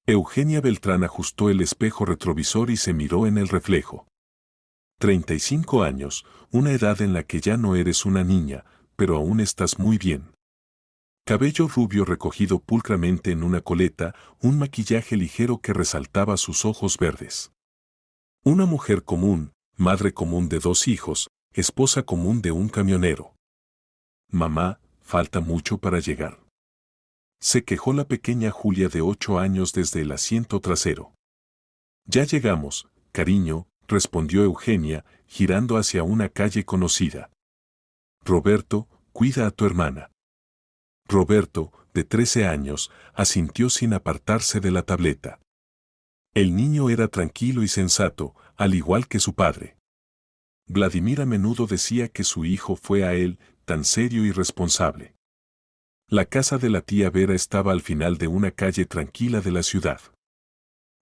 Eugenia Beltrán ajustó el espejo retrovisor y se miró en el reflejo. 35 años, una edad en la que ya no eres una niña, pero aún estás muy bien. Cabello rubio recogido pulcramente en una coleta, un maquillaje ligero que resaltaba sus ojos verdes. Una mujer común, madre común de 2 hijos, esposa común de un camionero. Mamá, falta mucho para llegar. Se quejó la pequeña Julia de 8 años desde el asiento trasero. Ya llegamos, cariño, respondió Eugenia, girando hacia una calle conocida. Roberto, cuida a tu hermana. Roberto, de 13 años, asintió sin apartarse de la tableta. El niño era tranquilo y sensato, al igual que su padre. Vladimir a menudo decía que su hijo fue a él tan serio y responsable. La casa de la tía Vera estaba al final de una calle tranquila de la ciudad.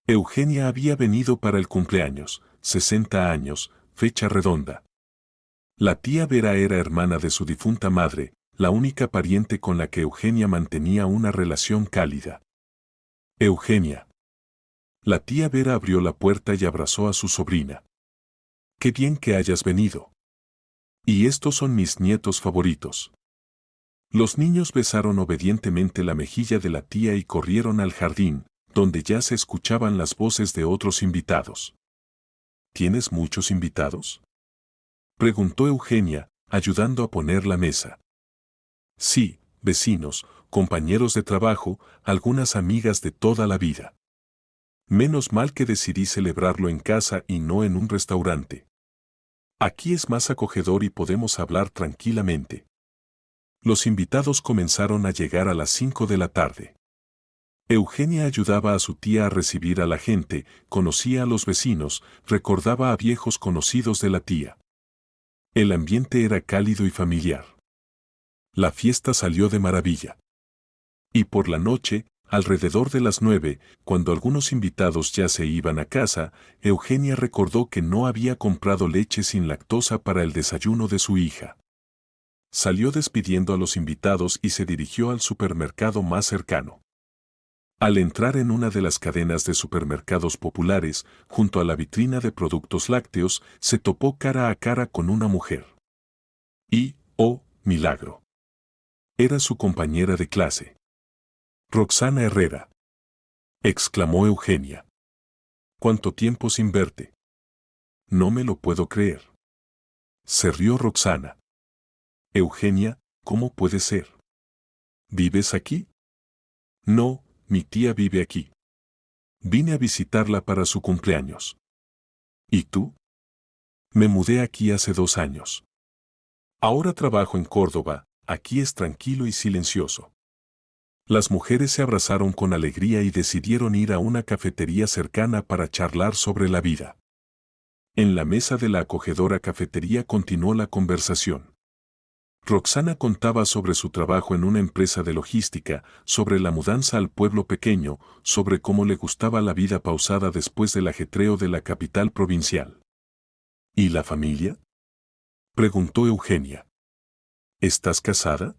Eugenia había venido para el cumpleaños, 60 años, fecha redonda. La tía Vera era hermana de su difunta madre, la única pariente con la que Eugenia mantenía una relación cálida. Eugenia. La tía Vera abrió la puerta y abrazó a su sobrina. Qué bien que hayas venido. Y estos son mis nietos favoritos. Los niños besaron obedientemente la mejilla de la tía y corrieron al jardín, donde ya se escuchaban las voces de otros invitados. ¿Tienes muchos invitados?, preguntó Eugenia, ayudando a poner la mesa. Sí, vecinos, compañeros de trabajo, algunas amigas de toda la vida. Menos mal que decidí celebrarlo en casa y no en un restaurante. Aquí es más acogedor y podemos hablar tranquilamente. Los invitados comenzaron a llegar a las 5 de la tarde. Eugenia ayudaba a su tía a recibir a la gente, conocía a los vecinos, recordaba a viejos conocidos de la tía. El ambiente era cálido y familiar. La fiesta salió de maravilla. Y por la noche, alrededor de las 9, cuando algunos invitados ya se iban a casa, Eugenia recordó que no había comprado leche sin lactosa para el desayuno de su hija. Salió despidiendo a los invitados y se dirigió al supermercado más cercano. Al entrar en una de las cadenas de supermercados populares, junto a la vitrina de productos lácteos, se topó cara a cara con una mujer. Y, oh, milagro. Era su compañera de clase. Roxana Herrera. Exclamó Eugenia. ¿Cuánto tiempo sin verte? No me lo puedo creer. Se rió Roxana. Eugenia, ¿cómo puede ser? ¿Vives aquí? No, mi tía vive aquí. Vine a visitarla para su cumpleaños. ¿Y tú? Me mudé aquí hace 2 años. Ahora trabajo en Córdoba, aquí es tranquilo y silencioso. Las mujeres se abrazaron con alegría y decidieron ir a una cafetería cercana para charlar sobre la vida. En la mesa de la acogedora cafetería continuó la conversación. Roxana contaba sobre su trabajo en una empresa de logística, sobre la mudanza al pueblo pequeño, sobre cómo le gustaba la vida pausada después del ajetreo de la capital provincial. ¿Y la familia?, preguntó Eugenia. ¿Estás casada?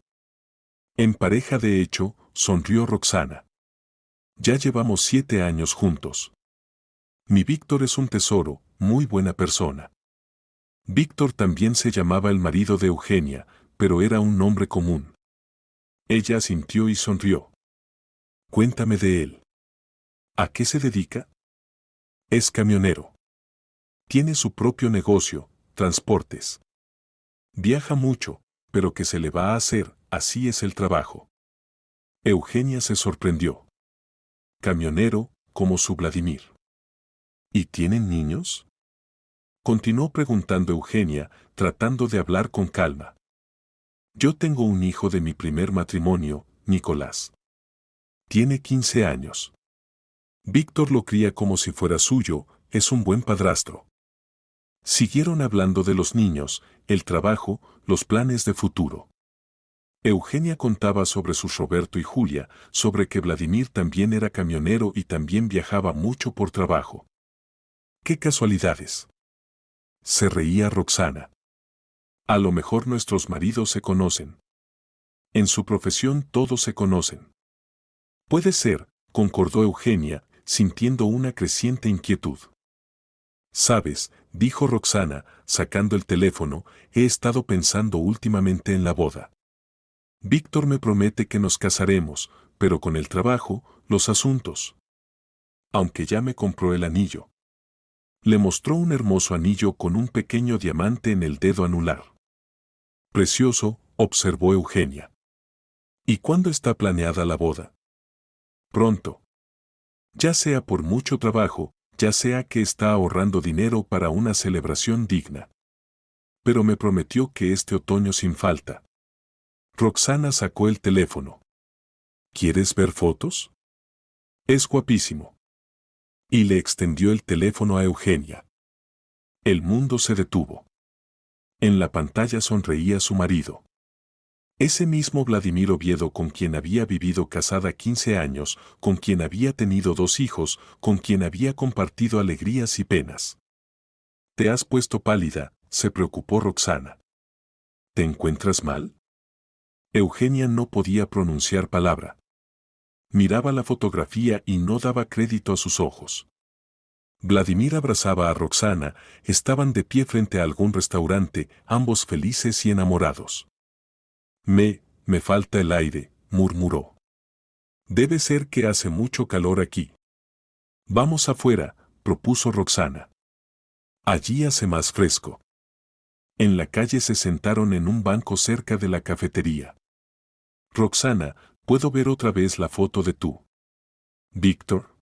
En pareja de hecho, sonrió Roxana. Ya llevamos 7 años juntos. Mi Víctor es un tesoro, muy buena persona. Víctor también se llamaba el marido de Eugenia, pero era un nombre común. Ella asintió y sonrió. Cuéntame de él. ¿A qué se dedica? Es camionero. Tiene su propio negocio, transportes. Viaja mucho, pero ¿qué se le va a hacer? Así es el trabajo. Eugenia se sorprendió. Camionero, como su Vladimir. ¿Y tienen niños?, continuó preguntando Eugenia, tratando de hablar con calma. Yo tengo un hijo de mi primer matrimonio, Nicolás. Tiene 15 años. Víctor lo cría como si fuera suyo, es un buen padrastro. Siguieron hablando de los niños, el trabajo, los planes de futuro. Eugenia contaba sobre sus Roberto y Julia, sobre que Vladimir también era camionero y también viajaba mucho por trabajo. ¡Qué casualidades!, se reía Roxana. A lo mejor nuestros maridos se conocen. En su profesión todos se conocen. Puede ser, concordó Eugenia, sintiendo una creciente inquietud. «Sabes», dijo Roxana, sacando el teléfono, «he estado pensando últimamente en la boda. Víctor me promete que nos casaremos, pero con el trabajo, los asuntos. Aunque ya me compró el anillo». Le mostró un hermoso anillo con un pequeño diamante en el dedo anular. «Precioso», observó Eugenia. «¿Y cuándo está planeada la boda?» «Pronto. Ya sea por mucho trabajo, ya sea que está ahorrando dinero para una celebración digna. Pero me prometió que este otoño sin falta». Roxana sacó el teléfono. «¿Quieres ver fotos? Es guapísimo». Y le extendió el teléfono a Eugenia. El mundo se detuvo. En la pantalla sonreía su marido. Ese mismo Vladimir Oviedo con quien había vivido casada 15 años, con quien había tenido 2 hijos, con quien había compartido alegrías y penas. «Te has puesto pálida», se preocupó Roxana. «¿Te encuentras mal?» Eugenia no podía pronunciar palabra. Miraba la fotografía y no daba crédito a sus ojos. Vladimir abrazaba a Roxana, estaban de pie frente a algún restaurante, ambos felices y enamorados. Me falta el aire», murmuró. «Debe ser que hace mucho calor aquí». «Vamos afuera», propuso Roxana. «Allí hace más fresco». En la calle se sentaron en un banco cerca de la cafetería. «Roxana, ¿puedo ver otra vez la foto de tú Víctor?»,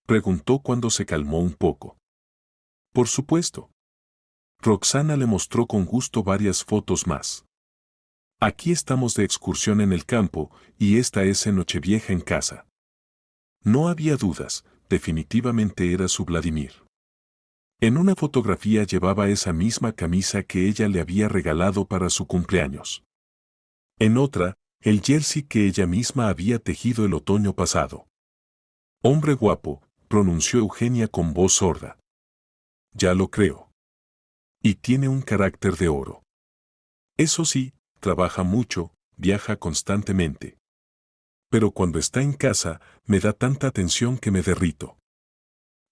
preguntó cuando se calmó un poco. «Por supuesto». Roxana le mostró con gusto varias fotos más. «Aquí estamos de excursión en el campo, y esta es en Nochevieja en casa». No había dudas, definitivamente era su Vladimir. En una fotografía llevaba esa misma camisa que ella le había regalado para su cumpleaños. En otra, el jersey que ella misma había tejido el otoño pasado. «Hombre guapo», pronunció Eugenia con voz sorda. «Ya lo creo. Y tiene un carácter de oro. Eso sí, trabaja mucho, viaja constantemente. Pero cuando está en casa, me da tanta atención que me derrito».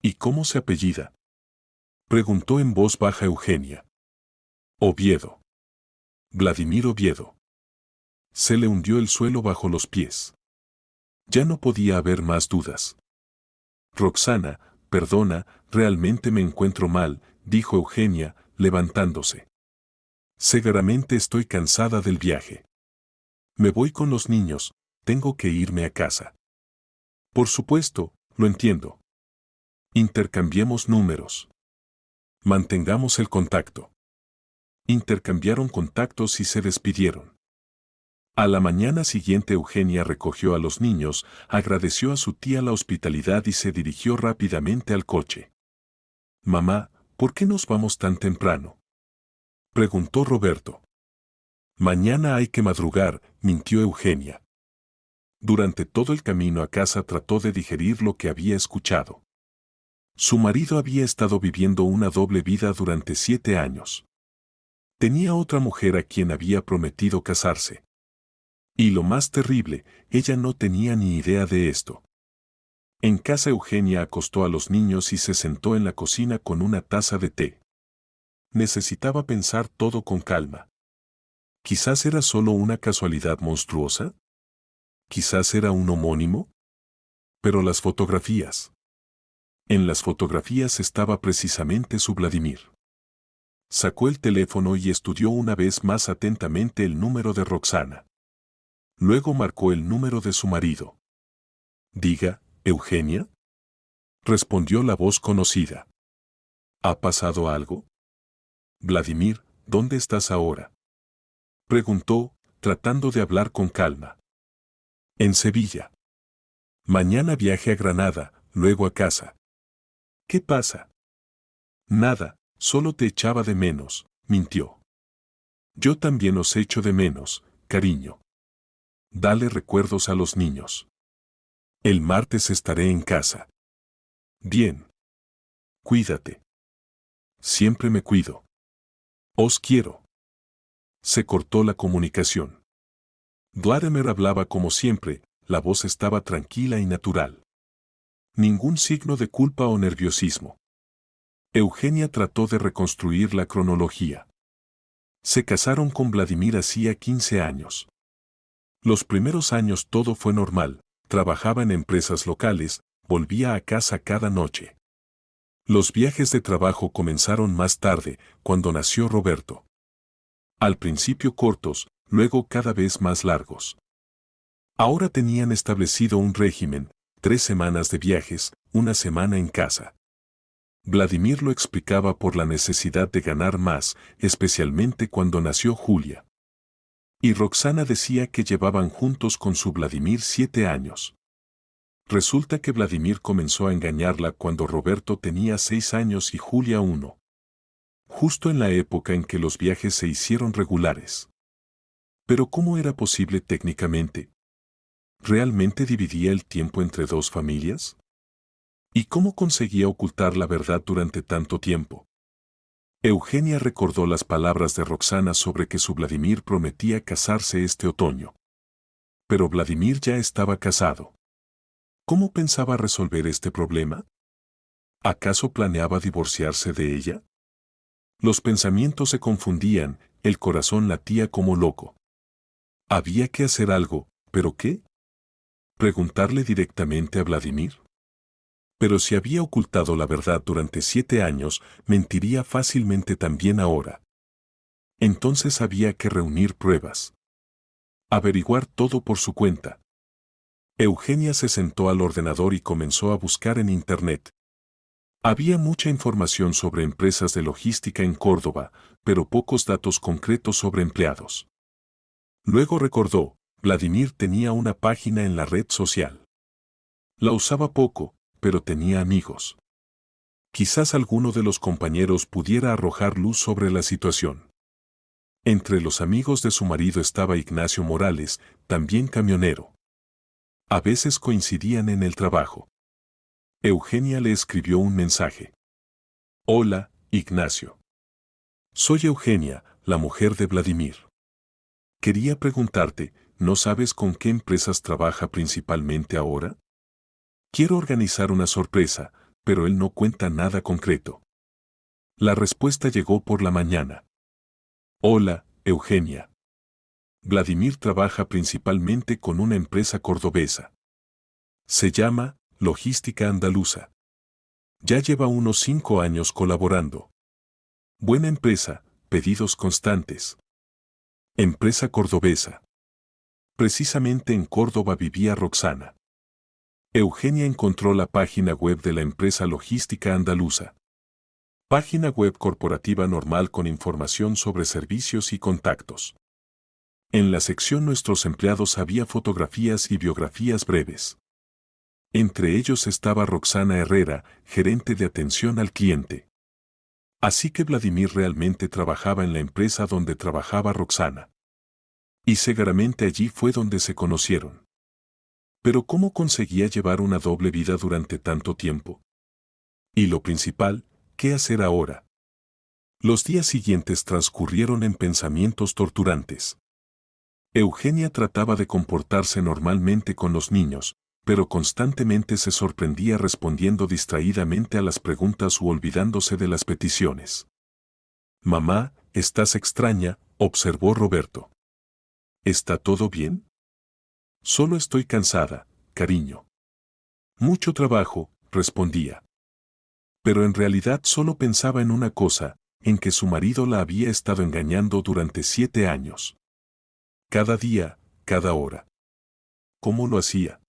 «¿Y cómo se apellida?», preguntó en voz baja Eugenia. «Oviedo. Vladimir Oviedo». Se le hundió el suelo bajo los pies. Ya no podía haber más dudas. «Roxana, perdona, realmente me encuentro mal», dijo Eugenia, levantándose. «Seguramente estoy cansada del viaje. Me voy con los niños, tengo que irme a casa». «Por supuesto, lo entiendo. Intercambiemos números. Mantengamos el contacto». Intercambiaron contactos y se despidieron. A la mañana siguiente Eugenia recogió a los niños, agradeció a su tía la hospitalidad y se dirigió rápidamente al coche. «Mamá, ¿por qué nos vamos tan temprano?», preguntó Roberto. «Mañana hay que madrugar», mintió Eugenia. Durante todo el camino a casa trató de digerir lo que había escuchado. Su marido había estado viviendo una doble vida durante 7 años. Tenía otra mujer a quien había prometido casarse. Y lo más terrible, ella no tenía ni idea de esto. En casa Eugenia acostó a los niños y se sentó en la cocina con una taza de té. Necesitaba pensar todo con calma. Quizás era solo una casualidad monstruosa. Quizás era un homónimo. Pero las fotografías. En las fotografías estaba precisamente su Vladimir. Sacó el teléfono y estudió una vez más atentamente el número de Roxana. Luego marcó el número de su marido. «Diga, Eugenia», respondió la voz conocida. «¿Ha pasado algo?». «Vladimir, ¿dónde estás ahora?», preguntó, tratando de hablar con calma. «En Sevilla. Mañana viaje a Granada, luego a casa». «¿Qué pasa?». «Nada, solo te echaba de menos», mintió. «Yo también os echo de menos, cariño. Dale recuerdos a los niños. El martes estaré en casa». «Bien. Cuídate». «Siempre me cuido. Os quiero». Se cortó la comunicación. Vladimir hablaba como siempre, la voz estaba tranquila y natural. Ningún signo de culpa o nerviosismo. Eugenia trató de reconstruir la cronología. Se casaron con Vladimir hacía 15 años. Los primeros años todo fue normal, trabajaba en empresas locales, volvía a casa cada noche. Los viajes de trabajo comenzaron más tarde, cuando nació Roberto. Al principio cortos, luego cada vez más largos. Ahora tenían establecido un régimen, 3 semanas de viajes, 1 semana en casa. Vladimir lo explicaba por la necesidad de ganar más, especialmente cuando nació Julia. Y Roxana decía que llevaban juntos con su Vladimir 7 años. Resulta que Vladimir comenzó a engañarla cuando Roberto tenía 6 años y Julia 1. Justo en la época en que los viajes se hicieron regulares. Pero ¿cómo era posible técnicamente? ¿Realmente dividía el tiempo entre 2 familias? ¿Y cómo conseguía ocultar la verdad durante tanto tiempo? Eugenia recordó las palabras de Roxana sobre que su Vladimir prometía casarse este otoño. Pero Vladimir ya estaba casado. ¿Cómo pensaba resolver este problema? ¿Acaso planeaba divorciarse de ella? Los pensamientos se confundían, el corazón latía como loco. Había que hacer algo, ¿pero qué? ¿Preguntarle directamente a Vladimir? Pero si había ocultado la verdad durante 7 años, mentiría fácilmente también ahora. Entonces había que reunir pruebas. Averiguar todo por su cuenta. Eugenia se sentó al ordenador y comenzó a buscar en Internet. Había mucha información sobre empresas de logística en Córdoba, pero pocos datos concretos sobre empleados. Luego recordó, Vladimir tenía una página en la red social. La usaba poco, pero tenía amigos. Quizás alguno de los compañeros pudiera arrojar luz sobre la situación. Entre los amigos de su marido estaba Ignacio Morales, también camionero. A veces coincidían en el trabajo. Eugenia le escribió un mensaje. Hola, Ignacio. Soy Eugenia, la mujer de Vladimir. Quería preguntarte, ¿no sabes con qué empresas trabaja principalmente ahora? Quiero organizar una sorpresa, pero él no cuenta nada concreto. La respuesta llegó por la mañana. Hola, Eugenia. Vladimir trabaja principalmente con una empresa cordobesa. Se llama Logística Andaluza. Ya lleva unos 5 años colaborando. Buena empresa, pedidos constantes. Empresa cordobesa. Precisamente en Córdoba vivía Roxana. Eugenia encontró la página web de la empresa Logística Andaluza. Página web corporativa normal con información sobre servicios y contactos. En la sección Nuestros empleados había fotografías y biografías breves. Entre ellos estaba Roxana Herrera, gerente de atención al cliente. Así que Vladimir realmente trabajaba en la empresa donde trabajaba Roxana. Y seguramente allí fue donde se conocieron. Pero ¿cómo conseguía llevar una doble vida durante tanto tiempo? Y lo principal, ¿qué hacer ahora? Los días siguientes transcurrieron en pensamientos torturantes. Eugenia trataba de comportarse normalmente con los niños, pero constantemente se sorprendía respondiendo distraídamente a las preguntas u olvidándose de las peticiones. Mamá, estás extraña, observó Roberto. ¿Está todo bien? Solo estoy cansada, cariño. Mucho trabajo, respondía. Pero en realidad solo pensaba en una cosa, en que su marido la había estado engañando durante 7 años. Cada día, cada hora. ¿Cómo lo hacía?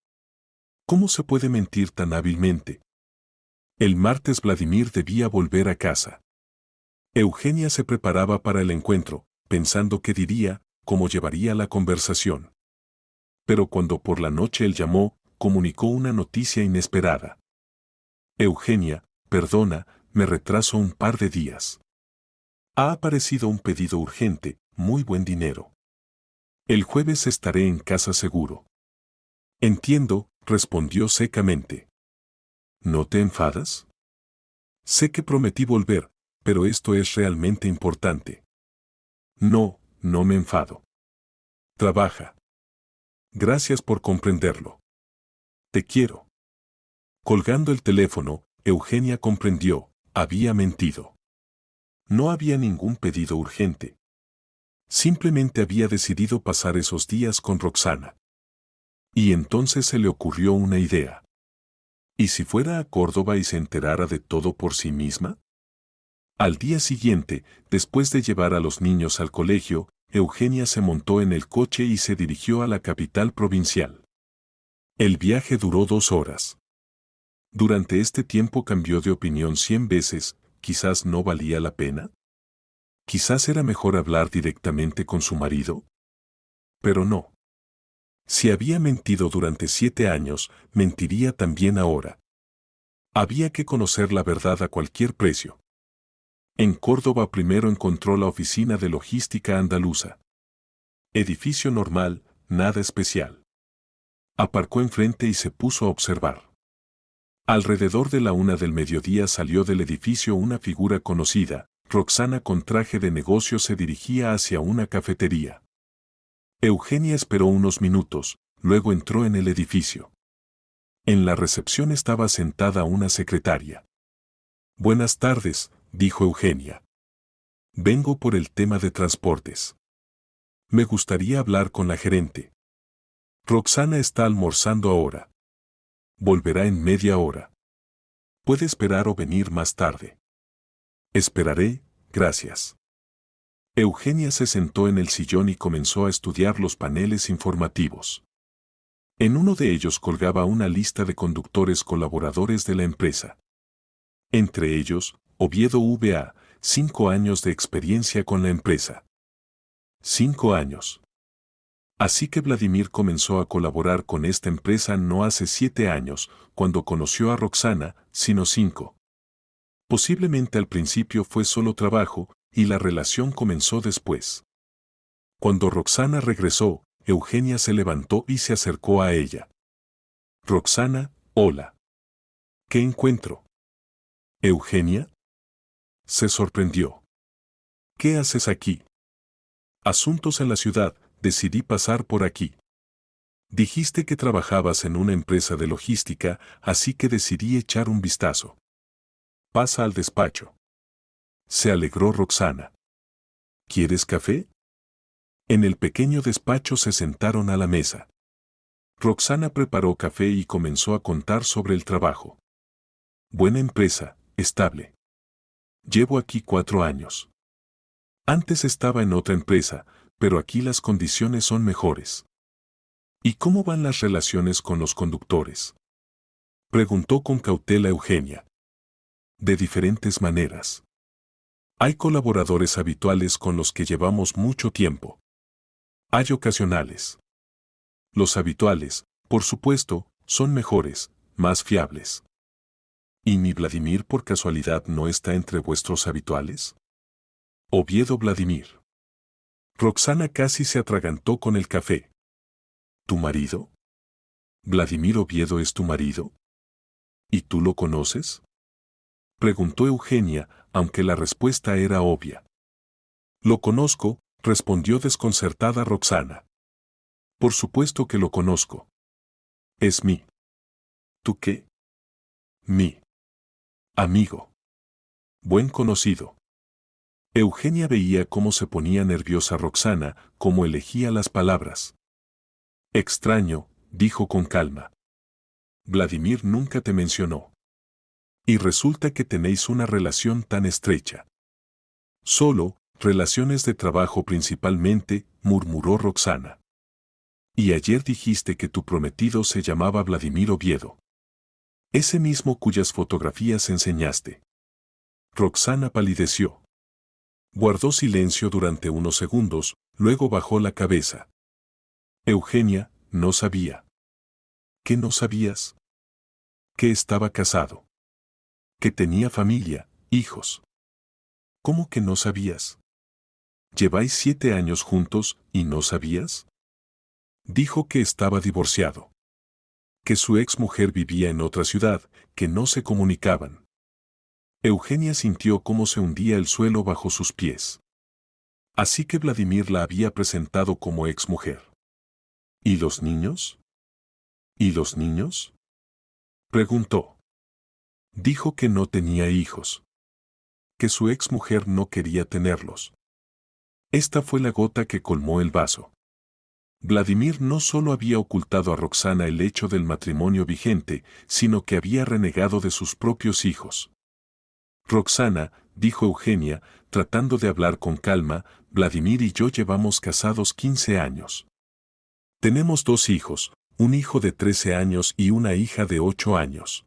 ¿Cómo se puede mentir tan hábilmente? El martes Vladimir debía volver a casa. Eugenia se preparaba para el encuentro, pensando qué diría, cómo llevaría la conversación. Pero cuando por la noche él llamó, comunicó una noticia inesperada. Eugenia, perdona, me retraso un par de días. Ha aparecido un pedido urgente, muy buen dinero. El jueves estaré en casa seguro. Entiendo, respondió secamente. ¿No te enfadas? Sé que prometí volver, pero esto es realmente importante. No, no me enfado. Trabaja. Gracias por comprenderlo. Te quiero. Colgando el teléfono, Eugenia comprendió, había mentido. No había ningún pedido urgente. Simplemente había decidido pasar esos días con Roxana. Y entonces se le ocurrió una idea. ¿Y si fuera a Córdoba y se enterara de todo por sí misma? Al día siguiente, después de llevar a los niños al colegio, Eugenia se montó en el coche y se dirigió a la capital provincial. El viaje duró 2 horas. Durante este tiempo cambió de opinión 100 veces, quizás no valía la pena. Quizás era mejor hablar directamente con su marido. Pero no. Si había mentido durante 7 años, mentiría también ahora. Había que conocer la verdad a cualquier precio. En Córdoba primero encontró la oficina de logística andaluza. Edificio normal, nada especial. Aparcó enfrente y se puso a observar. Alrededor de la 1 del mediodía salió del edificio una figura conocida. Roxana con traje de negocio se dirigía hacia una cafetería. Eugenia esperó unos minutos, luego entró en el edificio. En la recepción estaba sentada una secretaria. Buenas tardes, dijo Eugenia. Vengo por el tema de transportes. Me gustaría hablar con la gerente. Roxana está almorzando ahora. Volverá en media hora. Puede esperar o venir más tarde. Esperaré, gracias. Eugenia se sentó en el sillón y comenzó a estudiar los paneles informativos. En uno de ellos colgaba una lista de conductores colaboradores de la empresa. Entre ellos, Oviedo V.A., 5 años de experiencia con la empresa. 5 años. Así que Vladimir comenzó a colaborar con esta empresa no hace 7 años, cuando conoció a Roxana, sino 5. Posiblemente al principio fue solo trabajo, y la relación comenzó después. Cuando Roxana regresó, Eugenia se levantó y se acercó a ella. Roxana, hola. ¿Qué encuentro? ¿Eugenia? Se sorprendió. ¿Qué haces aquí? Asuntos en la ciudad, decidí pasar por aquí. Dijiste que trabajabas en una empresa de logística, así que decidí echar un vistazo. Pasa al despacho. Se alegró Roxana. ¿Quieres café? En el pequeño despacho se sentaron a la mesa. Roxana preparó café y comenzó a contar sobre el trabajo. Buena empresa, estable. Llevo aquí 4 años. Antes estaba en otra empresa, pero aquí las condiciones son mejores. ¿Y cómo van las relaciones con los conductores? Preguntó con cautela Eugenia. De diferentes maneras. Hay colaboradores habituales con los que llevamos mucho tiempo. Hay ocasionales. Los habituales, por supuesto, son mejores, más fiables. ¿Y mi Vladimir por casualidad no está entre vuestros habituales? Oviedo Vladimir. Roxana casi se atragantó con el café. ¿Tu marido? ¿Vladimir Oviedo es tu marido? ¿Y tú lo conoces? Preguntó Eugenia, aunque la respuesta era obvia. Lo conozco, respondió desconcertada Roxana. Por supuesto que lo conozco. Es mi. ¿Tú qué? Mi. Amigo. Buen conocido. Eugenia veía cómo se ponía nerviosa Roxana, cómo elegía las palabras. Extraño, dijo con calma. Vladimir nunca te mencionó. Y resulta que tenéis una relación tan estrecha. Solo, relaciones de trabajo principalmente, murmuró Roxana. Y ayer dijiste que tu prometido se llamaba Vladimir Oviedo. Ese mismo cuyas fotografías enseñaste. Roxana palideció. Guardó silencio durante unos segundos, luego bajó la cabeza. Eugenia, no sabía. ¿Qué no sabías? Que estaba casado. Que tenía familia, hijos. ¿Cómo que no sabías? ¿Lleváis 7 años juntos y no sabías? Dijo que estaba divorciado. Que su exmujer vivía en otra ciudad, que no se comunicaban. Eugenia sintió cómo se hundía el suelo bajo sus pies. Así que Vladimir la había presentado como exmujer. ¿Y los niños? ¿Y los niños? Preguntó. Dijo que no tenía hijos. Que su exmujer no quería tenerlos. Esta fue la gota que colmó el vaso. Vladimir no solo había ocultado a Roxana el hecho del matrimonio vigente, sino que había renegado de sus propios hijos. Roxana, dijo Eugenia, tratando de hablar con calma, Vladimir y yo llevamos casados 15 años. Tenemos 2 hijos, un hijo de 13 años y una hija de 8 años.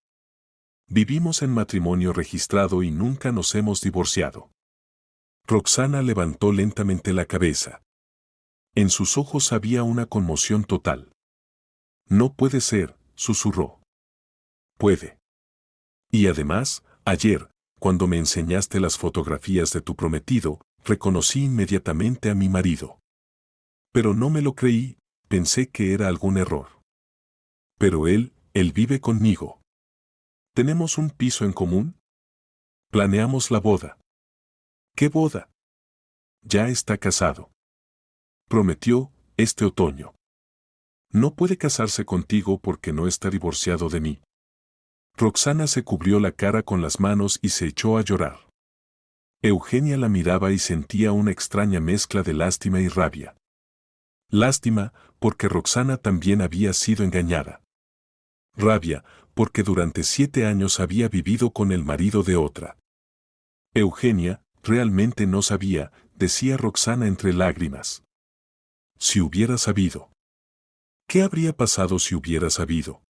Vivimos en matrimonio registrado y nunca nos hemos divorciado. Roxana levantó lentamente la cabeza. En sus ojos había una conmoción total. No puede ser, susurró. Puede. Y además, ayer, cuando me enseñaste las fotografías de tu prometido, reconocí inmediatamente a mi marido. Pero no me lo creí, pensé que era algún error. Pero él vive conmigo. ¿Tenemos un piso en común? Planeamos la boda. ¿Qué boda? Ya está casado. Prometió, este otoño. No puede casarse contigo porque no está divorciado de mí. Roxana se cubrió la cara con las manos y se echó a llorar. Eugenia la miraba y sentía una extraña mezcla de lástima y rabia. Lástima, porque Roxana también había sido engañada. Rabia, porque durante 7 años había vivido con el marido de otra. Eugenia, realmente no sabía, decía Roxana entre lágrimas. Si hubiera sabido. ¿Qué habría pasado si hubiera sabido?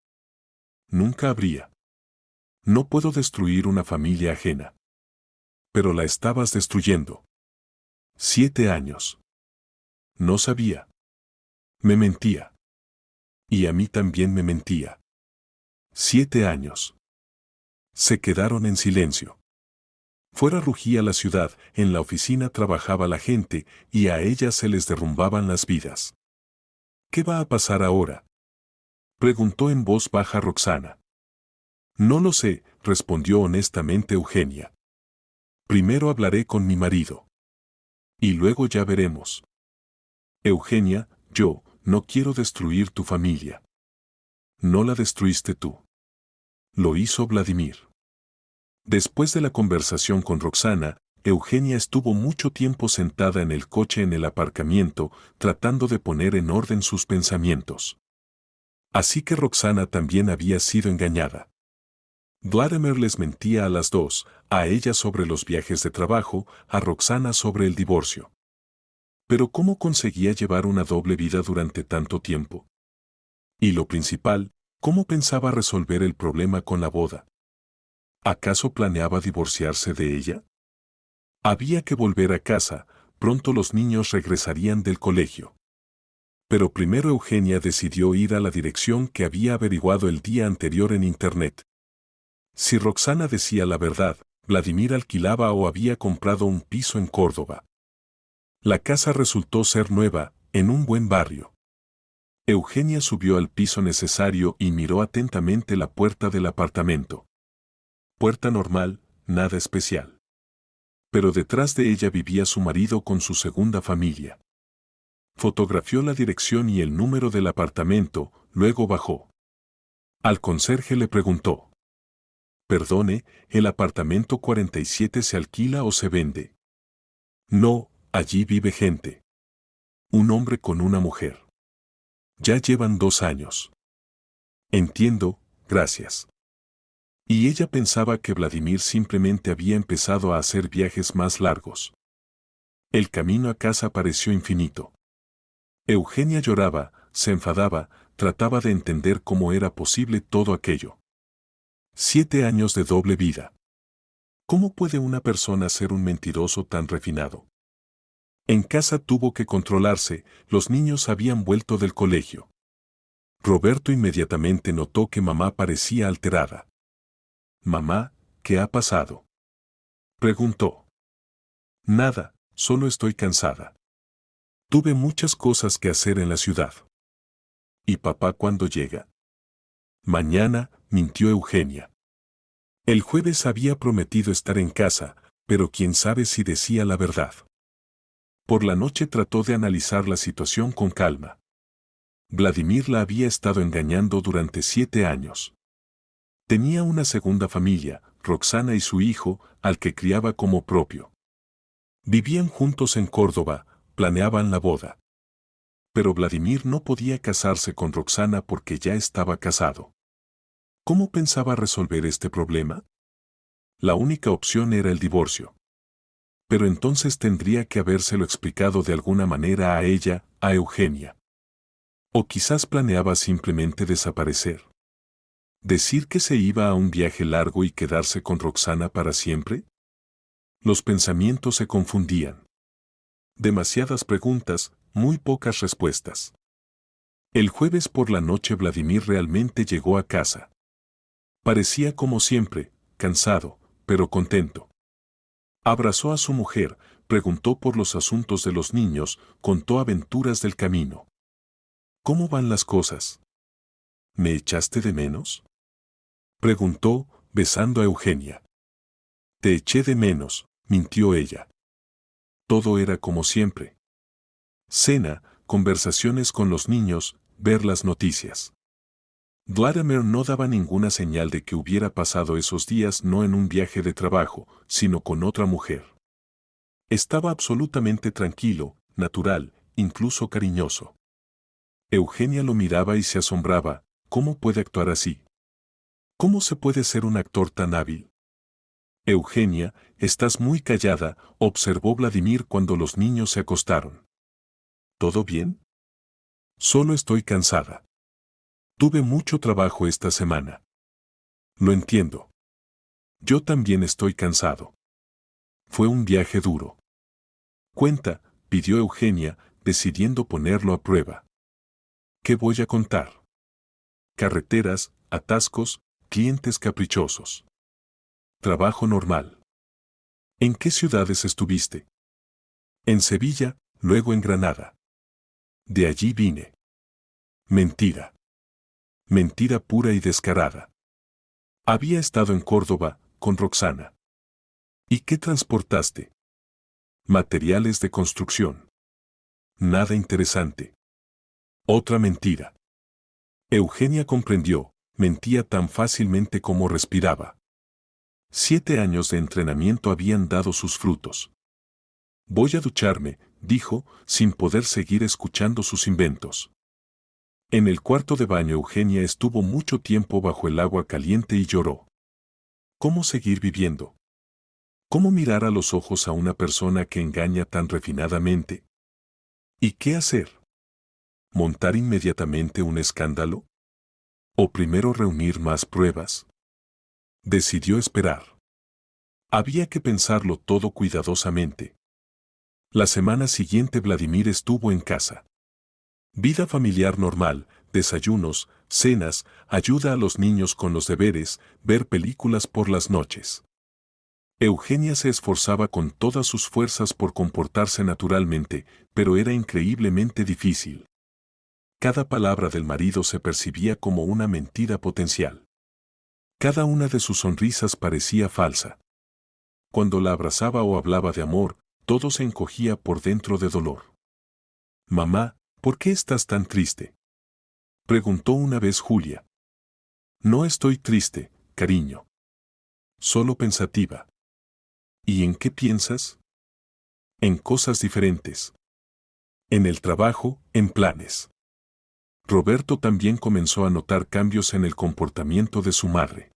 Nunca habría. No puedo destruir una familia ajena. Pero la estabas destruyendo. 7 años. No sabía. Me mentía. Y a mí también me mentía. 7 años. Se quedaron en silencio. Fuera rugía la ciudad, en la oficina trabajaba la gente, y a ellas se les derrumbaban las vidas. ¿Qué va a pasar ahora? Preguntó en voz baja Roxana. No lo sé, respondió honestamente Eugenia. Primero hablaré con mi marido. Y luego ya veremos. Eugenia, yo no quiero destruir tu familia. No la destruiste tú. Lo hizo Vladimir. Después de la conversación con Roxana, Eugenia estuvo mucho tiempo sentada en el coche en el aparcamiento, tratando de poner en orden sus pensamientos. Así que Roxana también había sido engañada. Vladimir les mentía a las dos, a ella sobre los viajes de trabajo, a Roxana sobre el divorcio. Pero ¿cómo conseguía llevar una doble vida durante tanto tiempo? Y lo principal, ¿cómo pensaba resolver el problema con la boda? ¿Acaso planeaba divorciarse de ella? Había que volver a casa, pronto los niños regresarían del colegio. Pero primero Eugenia decidió ir a la dirección que había averiguado el día anterior en Internet. Si Roxana decía la verdad, Vladimir alquilaba o había comprado un piso en Córdoba. La casa resultó ser nueva, en un buen barrio. Eugenia subió al piso necesario y miró atentamente la puerta del apartamento. Puerta normal, nada especial. Pero detrás de ella vivía su marido con su segunda familia. Fotografió la dirección y el número del apartamento, luego bajó. Al conserje le preguntó. Perdone, ¿el apartamento 47 se alquila o se vende? No, allí vive gente. Un hombre con una mujer. Ya llevan 2 años. Entiendo, gracias. Y ella pensaba que Vladimir simplemente había empezado a hacer viajes más largos. El camino a casa pareció infinito. Eugenia lloraba, se enfadaba, trataba de entender cómo era posible todo aquello. 7 años de doble vida. ¿Cómo puede una persona ser un mentiroso tan refinado? En casa tuvo que controlarse, los niños habían vuelto del colegio. Roberto inmediatamente notó que mamá parecía alterada. Mamá, ¿qué ha pasado? Preguntó. Nada, solo estoy cansada. Tuve muchas cosas que hacer en la ciudad. ¿Y papá cuándo llega? Mañana, mintió Eugenia. El jueves había prometido estar en casa, pero quién sabe si decía la verdad. Por la noche trató de analizar la situación con calma. Vladimir la había estado engañando durante 7 años. Tenía una segunda familia, Roxana y su hijo, al que criaba como propio. Vivían juntos en Córdoba, planeaban la boda. Pero Vladimir no podía casarse con Roxana porque ya estaba casado. ¿Cómo pensaba resolver este problema? La única opción era el divorcio. Pero entonces tendría que habérselo explicado de alguna manera a ella, a Eugenia. O quizás planeaba simplemente desaparecer. ¿Decir que se iba a un viaje largo y quedarse con Roxana para siempre? Los pensamientos se confundían. Demasiadas preguntas, muy pocas respuestas. El jueves por la noche Vladimir realmente llegó a casa. Parecía como siempre, cansado, pero contento. Abrazó a su mujer, preguntó por los asuntos de los niños, contó aventuras del camino. ¿Cómo van las cosas? ¿Me echaste de menos? Preguntó, besando a Eugenia. Te eché de menos, mintió ella. Todo era como siempre. Cena, conversaciones con los niños, ver las noticias. Vladimir no daba ninguna señal de que hubiera pasado esos días no en un viaje de trabajo, sino con otra mujer. Estaba absolutamente tranquilo, natural, incluso cariñoso. Eugenia lo miraba y se asombraba, ¿cómo puede actuar así? ¿Cómo se puede ser un actor tan hábil? Eugenia, estás muy callada, observó Vladimir cuando los niños se acostaron. ¿Todo bien? Solo estoy cansada. Tuve mucho trabajo esta semana. Lo entiendo. Yo también estoy cansado. Fue un viaje duro. Cuenta, pidió Eugenia, decidiendo ponerlo a prueba. ¿Qué voy a contar? Carreteras, atascos, clientes caprichosos. Trabajo normal. ¿En qué ciudades estuviste? En Sevilla, luego en Granada. De allí vine. Mentira. Mentira pura y descarada. Había estado en Córdoba, con Roxana. ¿Y qué transportaste? Materiales de construcción. Nada interesante. Otra mentira. Eugenia comprendió, mentía tan fácilmente como respiraba. 7 años de entrenamiento habían dado sus frutos. Voy a ducharme, dijo, sin poder seguir escuchando sus inventos. En el cuarto de baño Eugenia estuvo mucho tiempo bajo el agua caliente y lloró. ¿Cómo seguir viviendo? ¿Cómo mirar a los ojos a una persona que engaña tan refinadamente? ¿Y qué hacer? ¿Montar inmediatamente un escándalo? ¿O primero reunir más pruebas? Decidió esperar. Había que pensarlo todo cuidadosamente. La semana siguiente Vladimir estuvo en casa. Vida familiar normal, desayunos, cenas, ayuda a los niños con los deberes, ver películas por las noches. Eugenia se esforzaba con todas sus fuerzas por comportarse naturalmente, pero era increíblemente difícil. Cada palabra del marido se percibía como una mentira potencial. Cada una de sus sonrisas parecía falsa. Cuando la abrazaba o hablaba de amor, todo se encogía por dentro de dolor. Mamá, ¿por qué estás tan triste? Preguntó una vez Julia. No estoy triste, cariño. Solo pensativa. ¿Y en qué piensas? En cosas diferentes. En el trabajo, en planes. Roberto también comenzó a notar cambios en el comportamiento de su madre.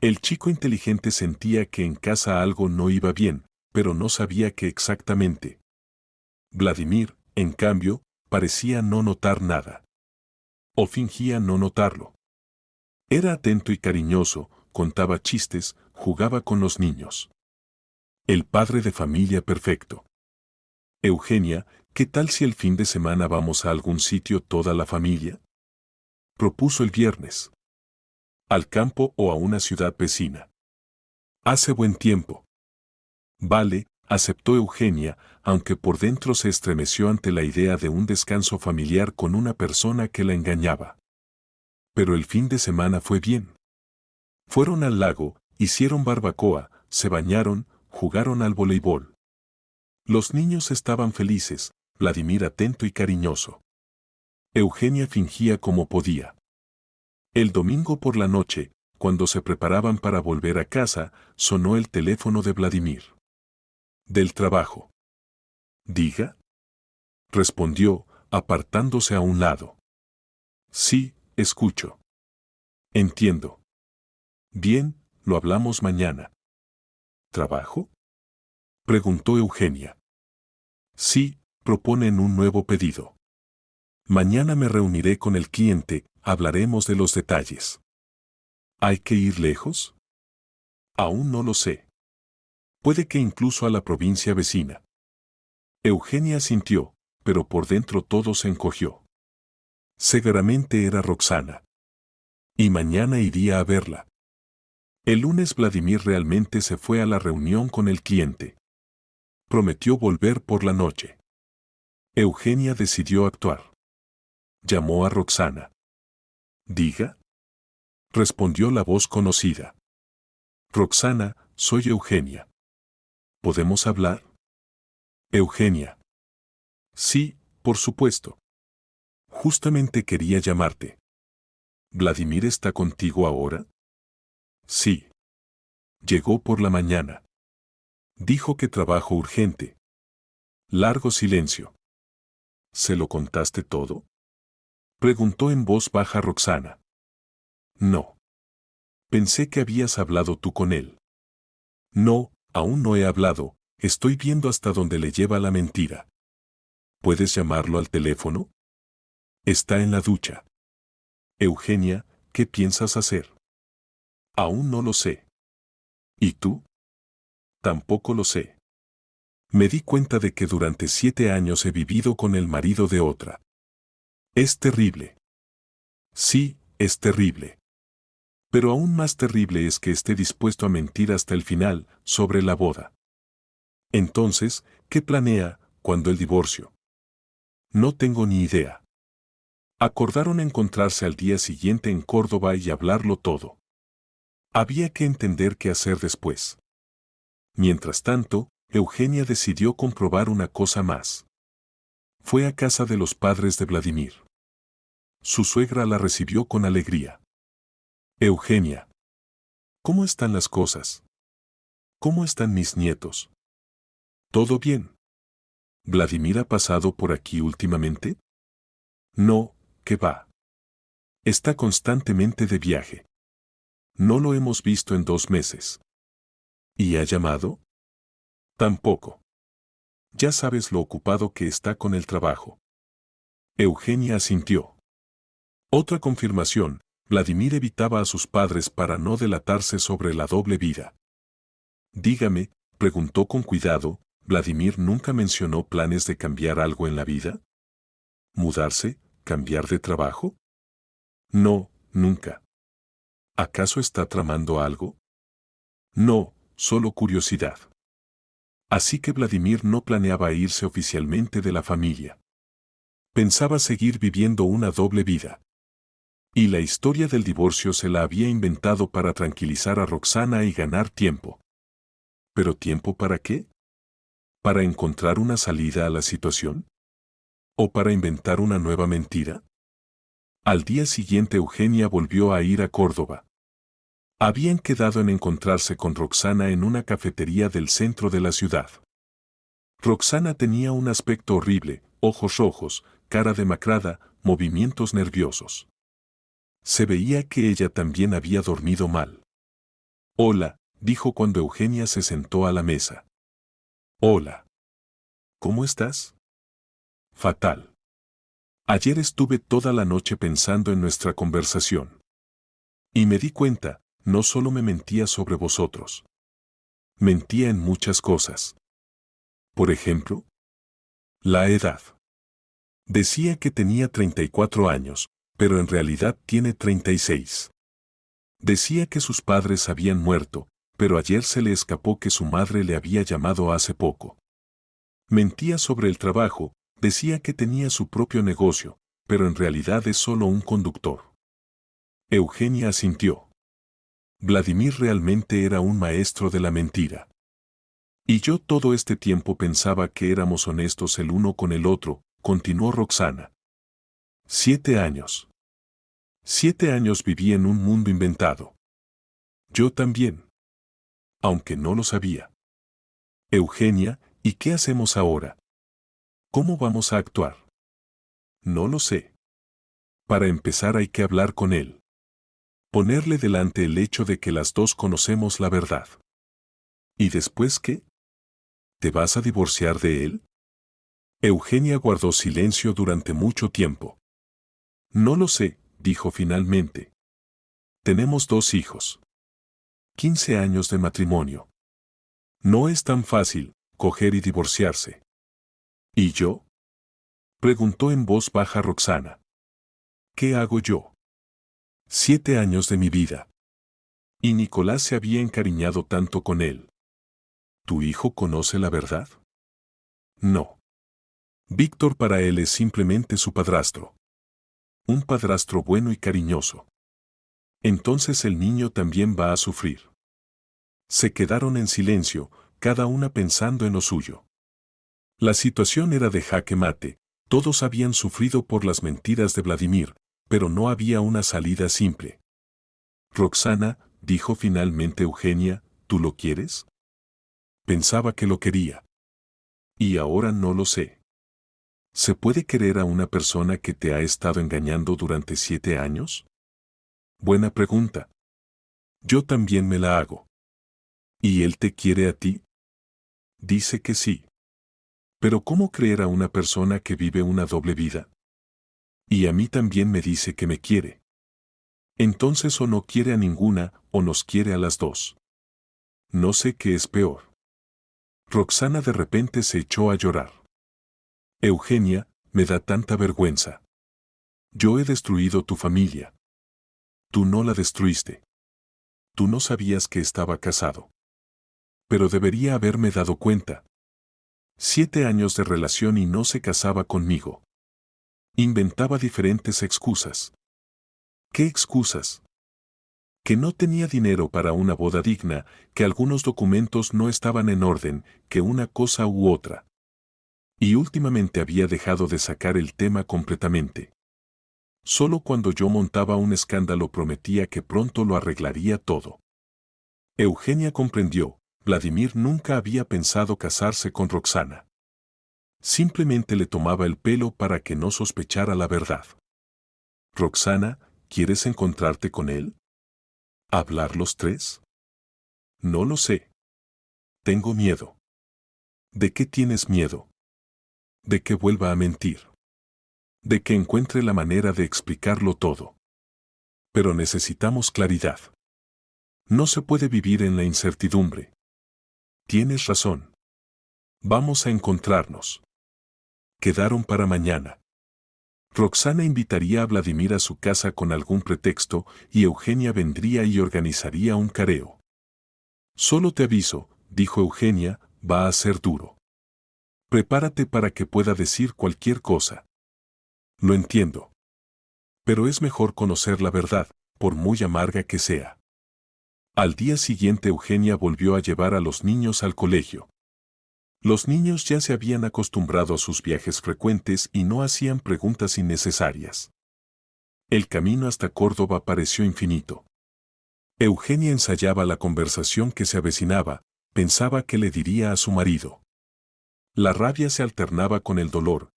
El chico inteligente sentía que en casa algo no iba bien, pero no sabía qué exactamente. Vladimir, en cambio, parecía no notar nada. O fingía no notarlo. Era atento y cariñoso, contaba chistes, jugaba con los niños. El padre de familia perfecto. Eugenia, ¿qué tal si el fin de semana vamos a algún sitio toda la familia? Propuso el viernes. Al campo o a una ciudad vecina. Hace buen tiempo. Vale, aceptó Eugenia, aunque por dentro se estremeció ante la idea de un descanso familiar con una persona que la engañaba. Pero el fin de semana fue bien. Fueron al lago, hicieron barbacoa, se bañaron, jugaron al voleibol. Los niños estaban felices, Vladimir atento y cariñoso. Eugenia fingía como podía. El domingo por la noche, cuando se preparaban para volver a casa, sonó el teléfono de Vladimir. Del trabajo. Diga. Respondió, apartándose a un lado. Sí, escucho. Entiendo. Bien, lo hablamos mañana. ¿Trabajo? Preguntó Eugenia. Sí, proponen un nuevo pedido. Mañana me reuniré con el cliente, hablaremos de los detalles. ¿Hay que ir lejos? Aún no lo sé. Puede que incluso a la provincia vecina. Eugenia asintió, pero por dentro todo se encogió. Seguramente era Roxana. Y mañana iría a verla. El lunes Vladimir realmente se fue a la reunión con el cliente. Prometió volver por la noche. Eugenia decidió actuar. Llamó a Roxana. Diga. Respondió la voz conocida. Roxana, soy Eugenia. ¿Podemos hablar? Eugenia. Sí, por supuesto. Justamente quería llamarte. ¿Vladimir está contigo ahora? Sí. Llegó por la mañana. Dijo que trabajo urgente. Largo silencio. ¿Se lo contaste todo? Preguntó en voz baja Roxana. No. Pensé que habías hablado tú con él. No, aún no he hablado, estoy viendo hasta dónde le lleva la mentira. ¿Puedes llamarlo al teléfono? Está en la ducha. Eugenia, ¿qué piensas hacer? Aún no lo sé. ¿Y tú? Tampoco lo sé. Me di cuenta de que durante 7 años he vivido con el marido de otra. Es terrible. Sí, es terrible. Pero aún más terrible es que esté dispuesto a mentir hasta el final, sobre la boda. Entonces, ¿qué planea, cuando el divorcio? No tengo ni idea. Acordaron encontrarse al día siguiente en Córdoba y hablarlo todo. Había que entender qué hacer después. Mientras tanto, Eugenia decidió comprobar una cosa más. Fue a casa de los padres de Vladimir. Su suegra la recibió con alegría. Eugenia. ¿Cómo están las cosas? ¿Cómo están mis nietos? ¿Todo bien? ¿Vladimir ha pasado por aquí últimamente? No, ¿qué va? Está constantemente de viaje. No lo hemos visto en 2 meses. ¿Y ha llamado? Tampoco. Ya sabes lo ocupado que está con el trabajo. Eugenia asintió. Otra confirmación, Vladimir evitaba a sus padres para no delatarse sobre la doble vida. Dígame, preguntó con cuidado, ¿Vladimir nunca mencionó planes de cambiar algo en la vida? ¿Mudarse? ¿Cambiar de trabajo? No, nunca. ¿Acaso está tramando algo? No, solo curiosidad. Así que Vladimir no planeaba irse oficialmente de la familia. Pensaba seguir viviendo una doble vida. Y la historia del divorcio se la había inventado para tranquilizar a Roxana y ganar tiempo. ¿Pero tiempo para qué? ¿Para encontrar una salida a la situación? ¿O para inventar una nueva mentira? Al día siguiente Eugenia volvió a ir a Córdoba. Habían quedado en encontrarse con Roxana en una cafetería del centro de la ciudad. Roxana tenía un aspecto horrible, ojos rojos, cara demacrada, movimientos nerviosos. Se veía que ella también había dormido mal. Hola, dijo cuando Eugenia se sentó a la mesa. Hola. ¿Cómo estás? Fatal. Ayer estuve toda la noche pensando en nuestra conversación. Y me di cuenta, no solo me mentía sobre vosotros. Mentía en muchas cosas. Por ejemplo, la edad. Decía que tenía 34 años, pero en realidad tiene 36. Decía que sus padres habían muerto, pero ayer se le escapó que su madre le había llamado hace poco. Mentía sobre el trabajo, decía que tenía su propio negocio, pero en realidad es solo un conductor. Eugenia asintió. Vladimir realmente era un maestro de la mentira. Y yo todo este tiempo pensaba que éramos honestos el uno con el otro, continuó Roxana. 7 años. 7 años viví en un mundo inventado. Yo también. Aunque no lo sabía. Eugenia, ¿y qué hacemos ahora? ¿Cómo vamos a actuar? No lo sé. Para empezar hay que hablar con él. Ponerle delante el hecho de que las dos conocemos la verdad. ¿Y después qué? ¿Te vas a divorciar de él? Eugenia guardó silencio durante mucho tiempo. No lo sé, dijo finalmente. Tenemos 2 hijos. 15 años de matrimonio. No es tan fácil, coger y divorciarse. ¿Y yo? Preguntó en voz baja Roxana. ¿Qué hago yo? 7 años de mi vida. Y Nicolás se había encariñado tanto con él. ¿Tu hijo conoce la verdad? No. Víctor para él es simplemente su padrastro. Un padrastro bueno y cariñoso. Entonces el niño también va a sufrir. Se quedaron en silencio, cada una pensando en lo suyo. La situación era de jaque mate, todos habían sufrido por las mentiras de Vladimir, pero no había una salida simple. Roxana, dijo finalmente Eugenia, ¿tú lo quieres? Pensaba que lo quería. Y ahora no lo sé. ¿Se puede querer a una persona que te ha estado engañando durante 7 años? Buena pregunta. Yo también me la hago. ¿Y él te quiere a ti? Dice que sí. Pero ¿cómo creer a una persona que vive una doble vida? Y a mí también me dice que me quiere. Entonces o no quiere a ninguna o nos quiere a las dos. No sé qué es peor. Roxana de repente se echó a llorar. Eugenia, me da tanta vergüenza. Yo he destruido tu familia. Tú no la destruiste. Tú no sabías que estaba casado. Pero debería haberme dado cuenta. 7 años de relación y no se casaba conmigo. Inventaba diferentes excusas. ¿Qué excusas? Que no tenía dinero para una boda digna, que algunos documentos no estaban en orden, que una cosa u otra. Y últimamente había dejado de sacar el tema completamente. Solo cuando yo montaba un escándalo prometía que pronto lo arreglaría todo. Eugenia comprendió, Vladimir nunca había pensado casarse con Roxana. Simplemente le tomaba el pelo para que no sospechara la verdad. Roxana, ¿quieres encontrarte con él? ¿Hablar los 3? No lo sé. Tengo miedo. ¿De qué tienes miedo? De que vuelva a mentir. De que encuentre la manera de explicarlo todo. Pero necesitamos claridad. No se puede vivir en la incertidumbre. Tienes razón. Vamos a encontrarnos. Quedaron para mañana. Roxana invitaría a Vladimir a su casa con algún pretexto y Eugenia vendría y organizaría un careo. Solo te aviso, dijo Eugenia, va a ser duro. Prepárate para que pueda decir cualquier cosa. Lo entiendo. Pero es mejor conocer la verdad, por muy amarga que sea. Al día siguiente Eugenia volvió a llevar a los niños al colegio. Los niños ya se habían acostumbrado a sus viajes frecuentes y no hacían preguntas innecesarias. El camino hasta Córdoba pareció infinito. Eugenia ensayaba la conversación que se avecinaba, pensaba qué le diría a su marido. La rabia se alternaba con el dolor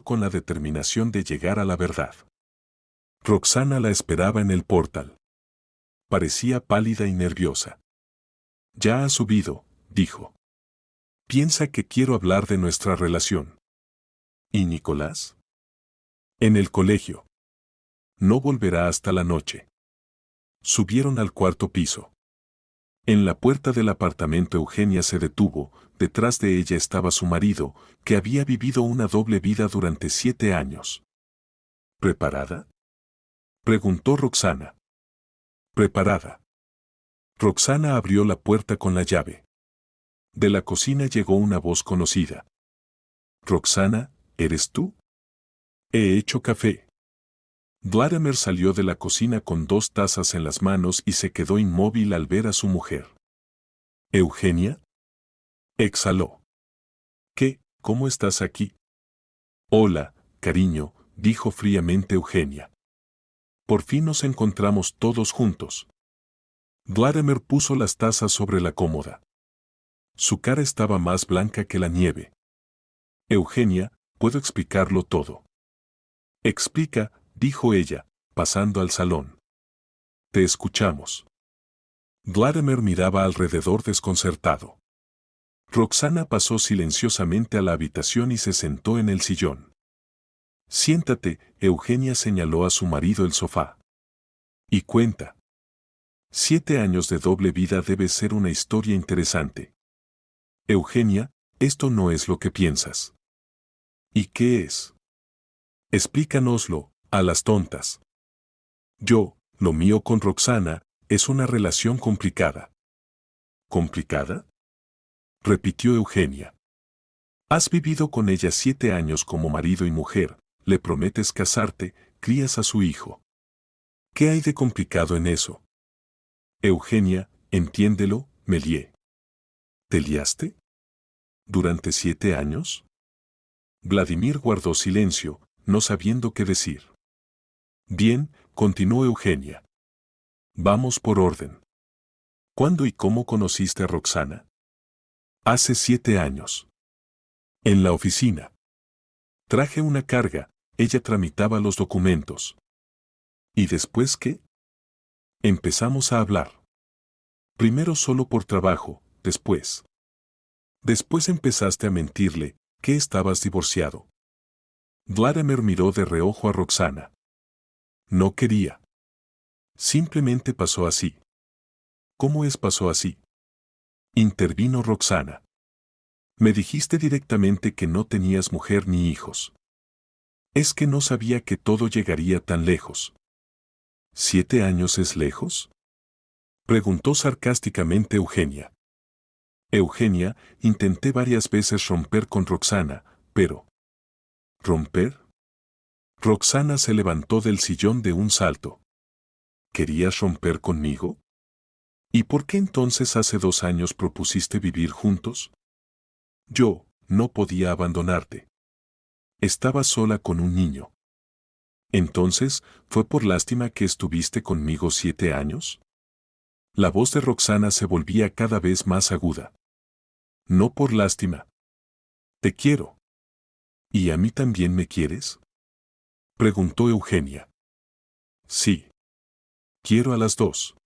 con la determinación de llegar a la verdad. Roxana la esperaba en el portal. Parecía pálida y nerviosa. Ya ha subido, dijo. Piensa que quiero hablar de nuestra relación. ¿Y Nicolás? En el colegio. No volverá hasta la noche. Subieron al 4.º piso. En la puerta del apartamento Eugenia se detuvo, detrás de ella estaba su marido, que había vivido una doble vida durante 7 años. ¿Preparada? Preguntó Roxana. Preparada. Roxana abrió la puerta con la llave. De la cocina llegó una voz conocida. Roxana, ¿eres tú? He hecho café. Vladimir salió de la cocina con 2 tazas en las manos y se quedó inmóvil al ver a su mujer. ¿Eugenia? Exhaló. ¿Qué? ¿Cómo estás aquí? Hola, cariño, dijo fríamente Eugenia. Por fin nos encontramos todos juntos. Vladimir puso las tazas sobre la cómoda. Su cara estaba más blanca que la nieve. Eugenia, puedo explicarlo todo. Explica, dijo ella, pasando al salón. Te escuchamos. Vladimir miraba alrededor desconcertado. Roxana pasó silenciosamente a la habitación y se sentó en el sillón. Siéntate, Eugenia señaló a su marido el sofá. Y cuenta. 7 años de doble vida debe ser una historia interesante. Eugenia, esto no es lo que piensas. ¿Y qué es? Explícanoslo, a las tontas. Lo mío con Roxana, es una relación complicada. ¿Complicada? Repitió Eugenia. Has vivido con ella 7 años como marido y mujer, le prometes casarte, crías a su hijo. ¿Qué hay de complicado en eso? Eugenia, entiéndelo, me lié. ¿Te liaste? ¿Durante 7 años? Vladimir guardó silencio, no sabiendo qué decir. Bien, continuó Eugenia. Vamos por orden. ¿Cuándo y cómo conociste a Roxana? Hace 7 años. En la oficina. Traje una carga, ella tramitaba los documentos. ¿Y después qué? Empezamos a hablar. Primero solo por trabajo, después. Después empezaste a mentirle, que estabas divorciado. Vladimir miró de reojo a Roxana. No quería. Simplemente pasó así. ¿Cómo pasó así? Intervino Roxana. Me dijiste directamente que no tenías mujer ni hijos. Es que no sabía que todo llegaría tan lejos. ¿7 años es lejos? Preguntó sarcásticamente Eugenia. Eugenia, intenté varias veces romper con Roxana, pero... ¿Romper? Roxana se levantó del sillón de un salto. ¿Querías romper conmigo? ¿Y por qué entonces hace 2 años propusiste vivir juntos? Yo no podía abandonarte. Estaba sola con un niño. Entonces, ¿fue por lástima que estuviste conmigo 7 años? La voz de Roxana se volvía cada vez más aguda. No por lástima. Te quiero. ¿Y a mí también me quieres? Preguntó Eugenia. Sí. Quiero a las dos.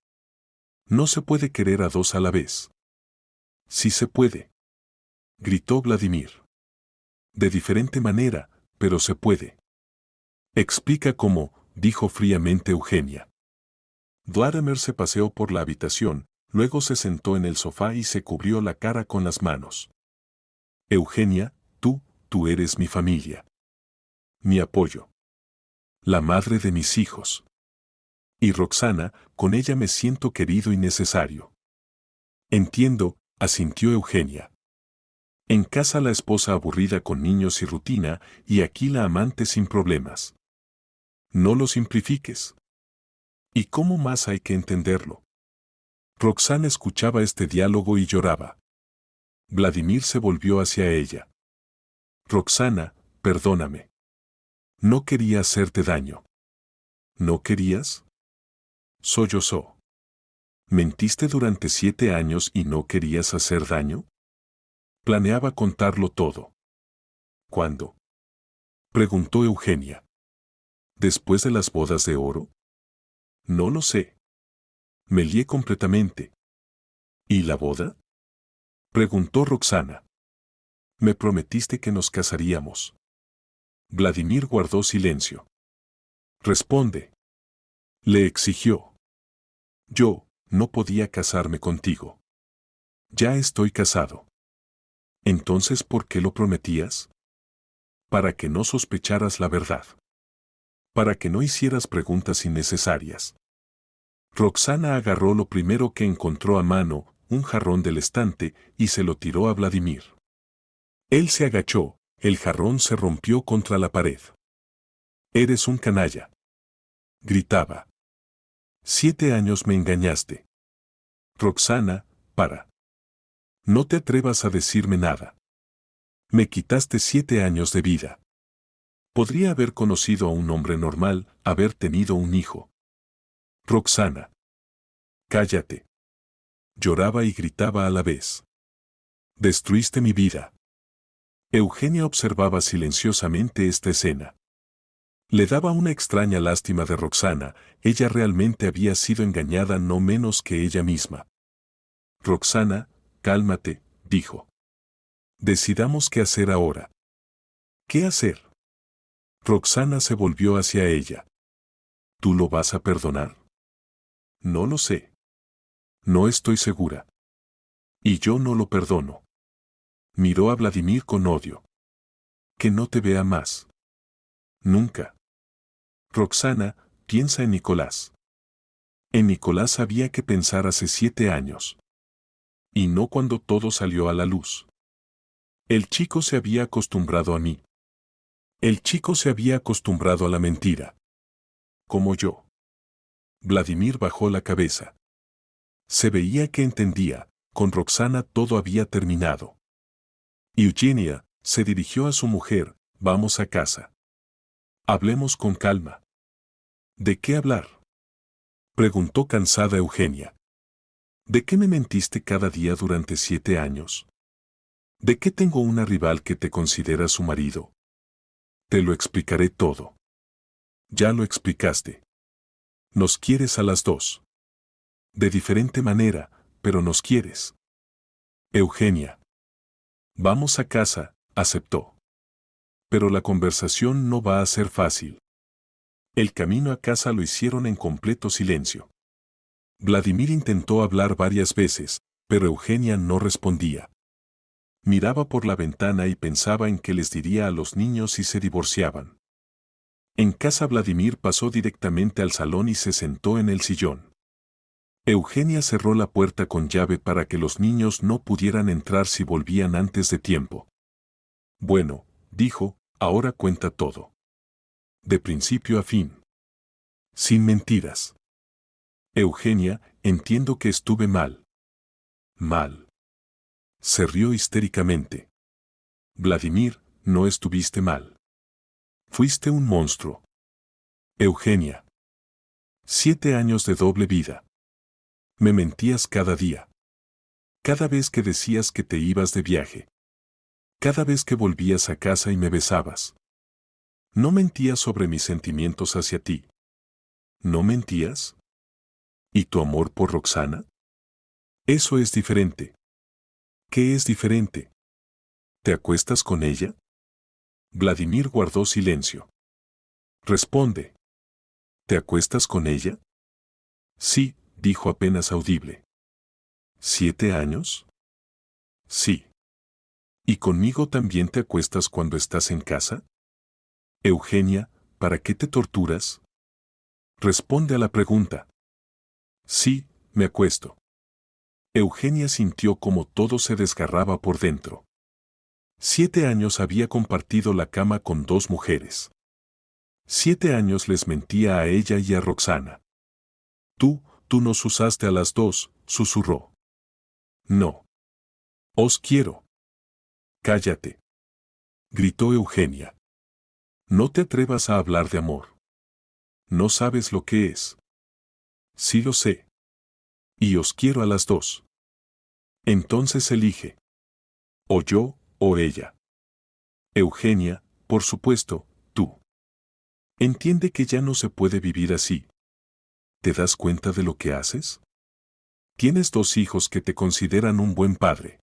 No se puede querer a dos a la vez. Sí se puede. Gritó Vladimir. De diferente manera, pero se puede. Explica cómo, dijo fríamente Eugenia. Vladimir se paseó por la habitación, luego se sentó en el sofá y se cubrió la cara con las manos. Eugenia, tú eres mi familia. Mi apoyo. La madre de mis hijos. Y Roxana, con ella me siento querido y necesario. Entiendo, asintió Eugenia. En casa la esposa aburrida con niños y rutina, y aquí la amante sin problemas. No lo simplifiques. ¿Y cómo más hay que entenderlo? Roxana escuchaba este diálogo y lloraba. Vladimir se volvió hacia ella. Roxana, perdóname. No quería hacerte daño. ¿No querías? Sollozó. ¿Mentiste durante 7 años y no querías hacer daño? Planeaba contarlo todo. ¿Cuándo? Preguntó Eugenia. ¿Después de las bodas de oro? No lo sé. Me lié completamente. ¿Y la boda? Preguntó Roxana. Me prometiste que nos casaríamos. Vladimir guardó silencio. Responde. Le exigió. Yo no podía casarme contigo. Ya estoy casado. Entonces, ¿por qué lo prometías? Para que no sospecharas la verdad. Para que no hicieras preguntas innecesarias. Roxana agarró lo primero que encontró a mano, un jarrón del estante, y se lo tiró a Vladimir. Él se agachó, el jarrón se rompió contra la pared. Eres un canalla. Gritaba. 7 años me engañaste. Roxana, para. No te atrevas a decirme nada. Me quitaste 7 años de vida. Podría haber conocido a un hombre normal, haber tenido un hijo. Roxana. Cállate. Lloraba y gritaba a la vez. Destruiste mi vida. Eugenia observaba silenciosamente esta escena. Le daba una extraña lástima de Roxana, ella realmente había sido engañada no menos que ella misma. Roxana, cálmate, dijo. Decidamos qué hacer ahora. ¿Qué hacer? Roxana se volvió hacia ella. ¿Tú lo vas a perdonar? No lo sé. No estoy segura. Y yo no lo perdono. Miró a Vladimir con odio. Que no te vea más. Nunca. Roxana, piensa en Nicolás. En Nicolás había que pensar hace 7 años. Y no cuando todo salió a la luz. El chico se había acostumbrado a mí. El chico se había acostumbrado a la mentira. Como yo. Vladimir bajó la cabeza. Se veía que entendía, con Roxana todo había terminado. Eugenia se dirigió a su mujer, vamos a casa. Hablemos con calma. ¿De qué hablar? Preguntó cansada Eugenia. ¿De qué me mentiste cada día durante 7 años? ¿De qué tengo una rival que te considera su marido? Te lo explicaré todo. Ya lo explicaste. Nos quieres a las dos. De diferente manera, pero nos quieres. Eugenia. Vamos a casa, aceptó. Pero la conversación no va a ser fácil. El camino a casa lo hicieron en completo silencio. Vladimir intentó hablar varias veces, pero Eugenia no respondía. Miraba por la ventana y pensaba en qué les diría a los niños si se divorciaban. En casa Vladimir pasó directamente al salón y se sentó en el sillón. Eugenia cerró la puerta con llave para que los niños no pudieran entrar si volvían antes de tiempo. Bueno, dijo, ahora cuenta todo. De principio a fin. Sin mentiras. Eugenia, entiendo que estuve mal. Mal. Se rió histéricamente. Vladimir, no estuviste mal. Fuiste un monstruo. Eugenia. 7 años de doble vida. Me mentías cada día. Cada vez que decías que te ibas de viaje. Cada vez que volvías a casa y me besabas. No mentías sobre mis sentimientos hacia ti. ¿No mentías? ¿Y tu amor por Roxana? Eso es diferente. ¿Qué es diferente? ¿Te acuestas con ella? Vladimir guardó silencio. Responde. ¿Te acuestas con ella? Sí, dijo apenas audible. ¿7 años? Sí. ¿Y conmigo también te acuestas cuando estás en casa? Eugenia, ¿para qué te torturas? Responde a la pregunta. Sí, me acuesto. Eugenia sintió como todo se desgarraba por dentro. 7 años había compartido la cama con 2 mujeres. 7 años les mentía a ella y a Roxana. Tú nos usaste a las 2, susurró. No. Os quiero. Cállate. Gritó Eugenia. No te atrevas a hablar de amor. No sabes lo que es. Sí lo sé. Y os quiero a las 2. Entonces elige. O yo, o ella. Eugenia, por supuesto, tú. Entiende que ya no se puede vivir así. ¿Te das cuenta de lo que haces? Tienes 2 hijos que te consideran un buen padre.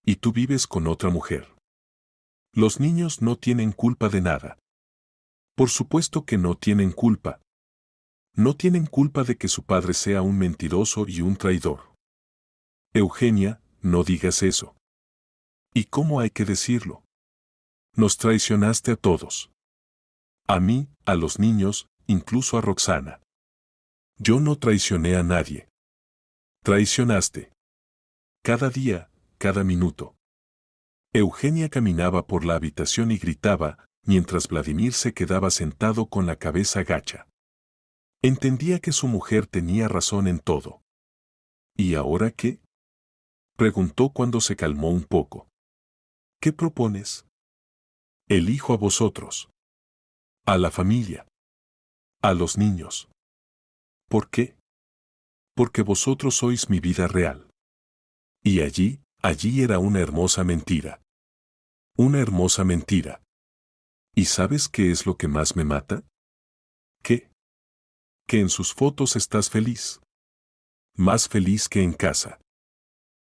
Y tú vives con otra mujer. Los niños no tienen culpa de nada. Por supuesto que no tienen culpa. No tienen culpa de que su padre sea un mentiroso y un traidor. Eugenia, no digas eso. ¿Y cómo hay que decirlo? Nos traicionaste a todos. A mí, a los niños, incluso a Roxana. Yo no traicioné a nadie. Traicionaste. Cada día, cada minuto. Eugenia caminaba por la habitación y gritaba, mientras Vladimir se quedaba sentado con la cabeza gacha. Entendía que su mujer tenía razón en todo. ¿Y ahora qué? Preguntó cuando se calmó un poco. ¿Qué propones? Elijo a vosotros. A la familia. A los niños. ¿Por qué? Porque vosotros sois mi vida real. Y allí era una hermosa mentira. Una hermosa mentira. ¿Y sabes qué es lo que más me mata? ¿Qué? Que en sus fotos estás feliz. Más feliz que en casa.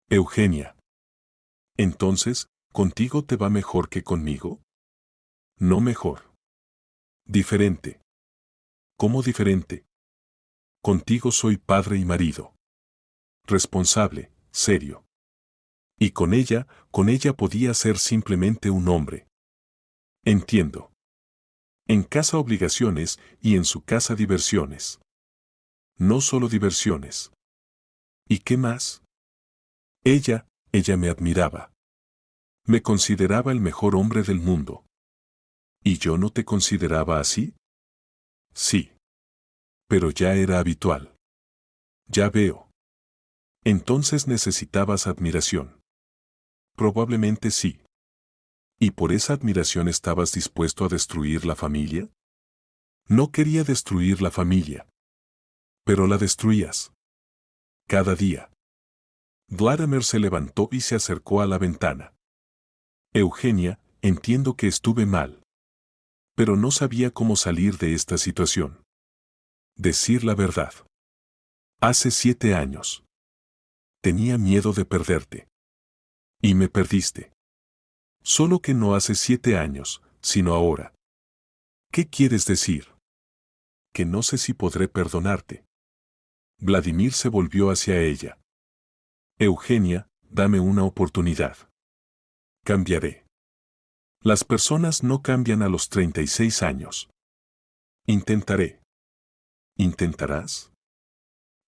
Eugenia. Entonces, ¿contigo te va mejor que conmigo? No mejor. Diferente. ¿Cómo diferente? Contigo soy padre y marido. Responsable, serio. Y con ella podía ser simplemente un hombre. Entiendo. En casa obligaciones y en su casa diversiones. No solo diversiones. ¿Y qué más? Ella me admiraba. Me consideraba el mejor hombre del mundo. ¿Y yo no te consideraba así? Sí. Pero ya era habitual. Ya veo. Entonces necesitabas admiración. Probablemente sí. ¿Y por esa admiración estabas dispuesto a destruir la familia? No quería destruir la familia. Pero la destruías. Cada día. Vladimir se levantó y se acercó a la ventana. Eugenia, entiendo que estuve mal. Pero no sabía cómo salir de esta situación. Decir la verdad. Hace 7 años. Tenía miedo de perderte. Y me perdiste. Solo que no hace 7 años, sino ahora. ¿Qué quieres decir? Que no sé si podré perdonarte. Vladimir se volvió hacia ella. Eugenia, dame una oportunidad. Cambiaré. Las personas no cambian a los 36 años. Intentaré. ¿Intentarás?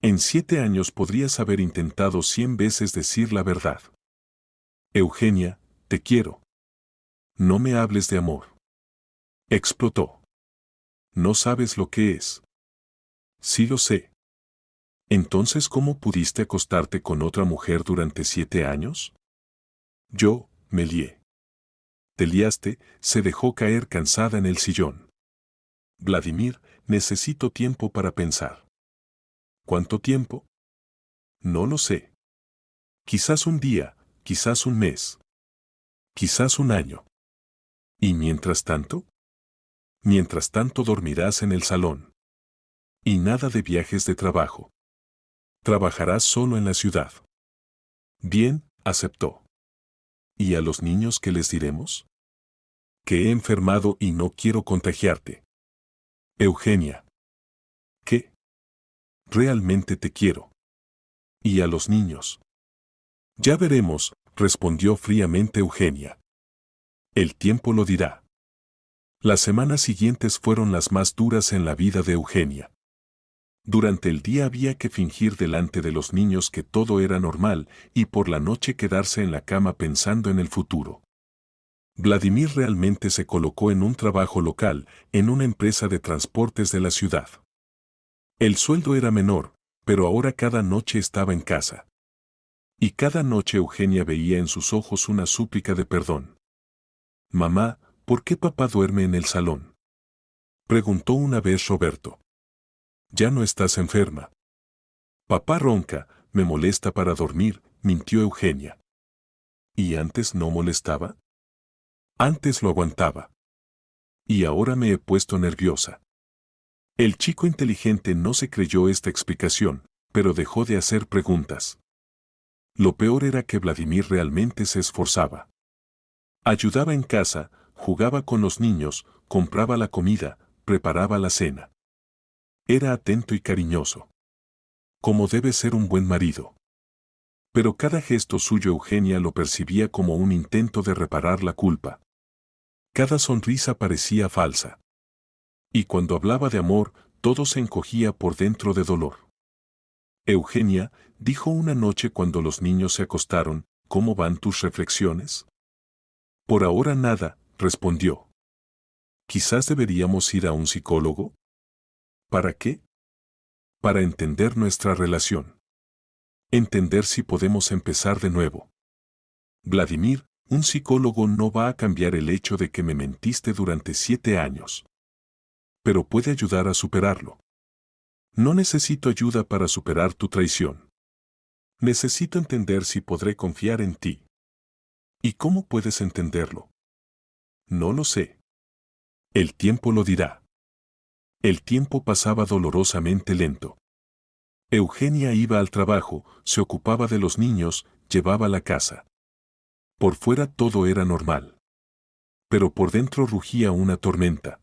En 7 años podrías haber intentado 100 veces decir la verdad. Eugenia, te quiero. No me hables de amor. Explotó. No sabes lo que es. Sí lo sé. Entonces, ¿cómo pudiste acostarte con otra mujer durante 7 años? Yo, me lié. Te liaste, se dejó caer cansada en el sillón. Vladimir, necesito tiempo para pensar. ¿Cuánto tiempo? No lo sé. Quizás un día, quizás un mes. Quizás un año. ¿Y mientras tanto? Mientras tanto dormirás en el salón. Y nada de viajes de trabajo. Trabajarás solo en la ciudad. Bien, aceptó. ¿Y a los niños qué les diremos? Que he enfermado y no quiero contagiarte. Eugenia. ¿Qué? Realmente te quiero. ¿Y a los niños? Ya veremos, respondió fríamente Eugenia. El tiempo lo dirá. Las semanas siguientes fueron las más duras en la vida de Eugenia. Durante el día había que fingir delante de los niños que todo era normal y por la noche quedarse en la cama pensando en el futuro. Vladimir realmente se colocó en un trabajo local, en una empresa de transportes de la ciudad. El sueldo era menor, pero ahora cada noche estaba en casa. Y cada noche Eugenia veía en sus ojos una súplica de perdón. Mamá, ¿por qué papá duerme en el salón? Preguntó una vez Roberto. Ya no estás enferma. Papá ronca, me molesta para dormir, mintió Eugenia. ¿Y antes no molestaba? Antes lo aguantaba. Y ahora me he puesto nerviosa. El chico inteligente no se creyó esta explicación, pero dejó de hacer preguntas. Lo peor era que Vladimir realmente se esforzaba. Ayudaba en casa, jugaba con los niños, compraba la comida, preparaba la cena. Era atento y cariñoso. Como debe ser un buen marido. Pero cada gesto suyo Eugenia lo percibía como un intento de reparar la culpa. Cada sonrisa parecía falsa. Y cuando hablaba de amor, todo se encogía por dentro de dolor. Eugenia, dijo una noche cuando los niños se acostaron, ¿cómo van tus reflexiones? Por ahora nada, respondió. Quizás deberíamos ir a un psicólogo. ¿Para qué? Para entender nuestra relación. Entender si podemos empezar de nuevo. Vladimir, un psicólogo no va a cambiar el hecho de que me mentiste durante 7 años. Pero puede ayudar a superarlo. No necesito ayuda para superar tu traición. Necesito entender si podré confiar en ti. ¿Y cómo puedes entenderlo? No lo sé. El tiempo lo dirá. El tiempo pasaba dolorosamente lento. Eugenia iba al trabajo, se ocupaba de los niños, llevaba la casa. Por fuera todo era normal. Pero por dentro rugía una tormenta.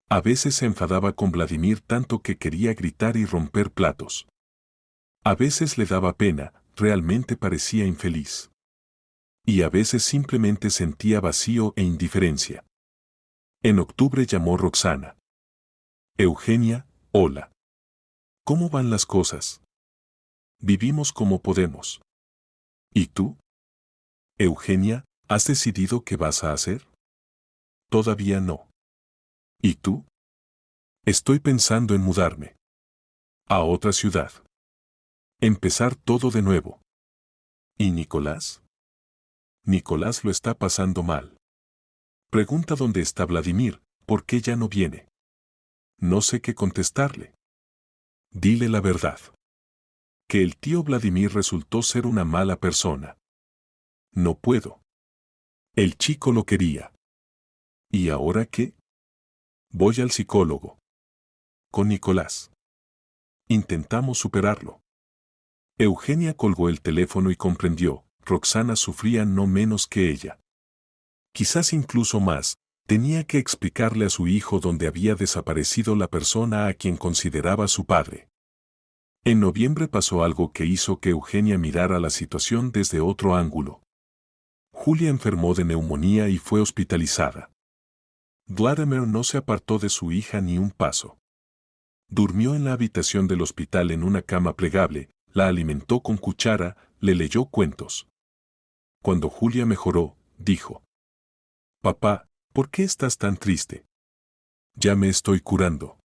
A veces se enfadaba con Vladimir tanto que quería gritar y romper platos. A veces le daba pena, realmente parecía infeliz. Y a veces simplemente sentía vacío e indiferencia. En octubre llamó Roxana. Eugenia, hola. ¿Cómo van las cosas? Vivimos como podemos. ¿Y tú? Eugenia, ¿has decidido qué vas a hacer? Todavía no. ¿Y tú? Estoy pensando en mudarme. A otra ciudad. Empezar todo de nuevo. ¿Y Nicolás? Nicolás lo está pasando mal. Pregunta dónde está Vladimir, ¿por qué ya no viene? No sé qué contestarle. Dile la verdad. Que el tío Vladimir resultó ser una mala persona. No puedo. El chico lo quería. ¿Y ahora qué? Voy al psicólogo. Con Nicolás. Intentamos superarlo. Eugenia colgó el teléfono y comprendió, Roxana sufría no menos que ella. Quizás incluso más, tenía que explicarle a su hijo dónde había desaparecido la persona a quien consideraba su padre. En noviembre pasó algo que hizo que Eugenia mirara la situación desde otro ángulo. Julia enfermó de neumonía y fue hospitalizada. Vladimir no se apartó de su hija ni un paso. Durmió en la habitación del hospital en una cama plegable, la alimentó con cuchara, le leyó cuentos. Cuando Julia mejoró, dijo: Papá, ¿por qué estás tan triste? Ya me estoy curando.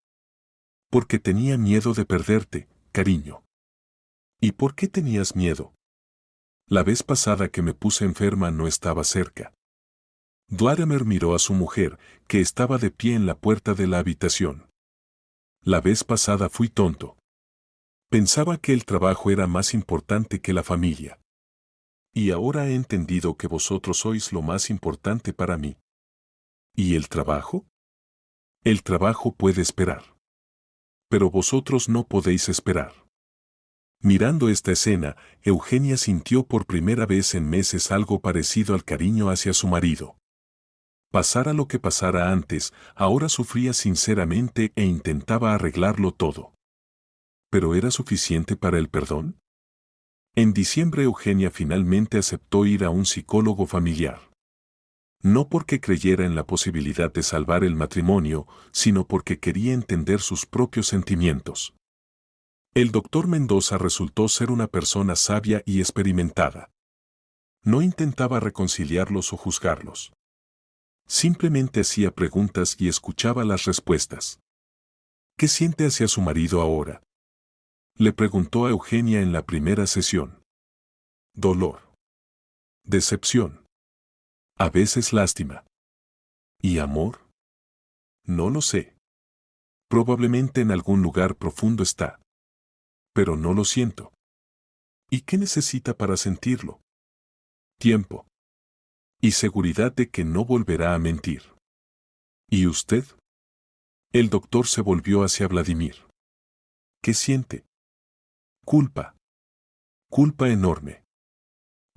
Porque tenía miedo de perderte, cariño. ¿Y por qué tenías miedo? La vez pasada que me puse enferma no estaba cerca. Vladimir miró a su mujer, que estaba de pie en la puerta de la habitación. La vez pasada fui tonto. Pensaba que el trabajo era más importante que la familia. Y ahora he entendido que vosotros sois lo más importante para mí. ¿Y el trabajo? El trabajo puede esperar. Pero vosotros no podéis esperar. Mirando esta escena, Eugenia sintió por primera vez en meses algo parecido al cariño hacia su marido. Pasara lo que pasara antes, ahora sufría sinceramente e intentaba arreglarlo todo. ¿Pero era suficiente para el perdón? En diciembre Eugenia finalmente aceptó ir a un psicólogo familiar. No porque creyera en la posibilidad de salvar el matrimonio, sino porque quería entender sus propios sentimientos. El doctor Mendoza resultó ser una persona sabia y experimentada. No intentaba reconciliarlos o juzgarlos. Simplemente hacía preguntas y escuchaba las respuestas. ¿Qué siente hacia su marido ahora? Le preguntó a Eugenia en la primera sesión. Dolor. Decepción. A veces lástima. ¿Y amor? No lo sé. Probablemente en algún lugar profundo está. Pero no lo siento. ¿Y qué necesita para sentirlo? Tiempo. Y seguridad de que no volverá a mentir. ¿Y usted? El doctor se volvió hacia Vladimir. ¿Qué siente? Culpa. Culpa enorme.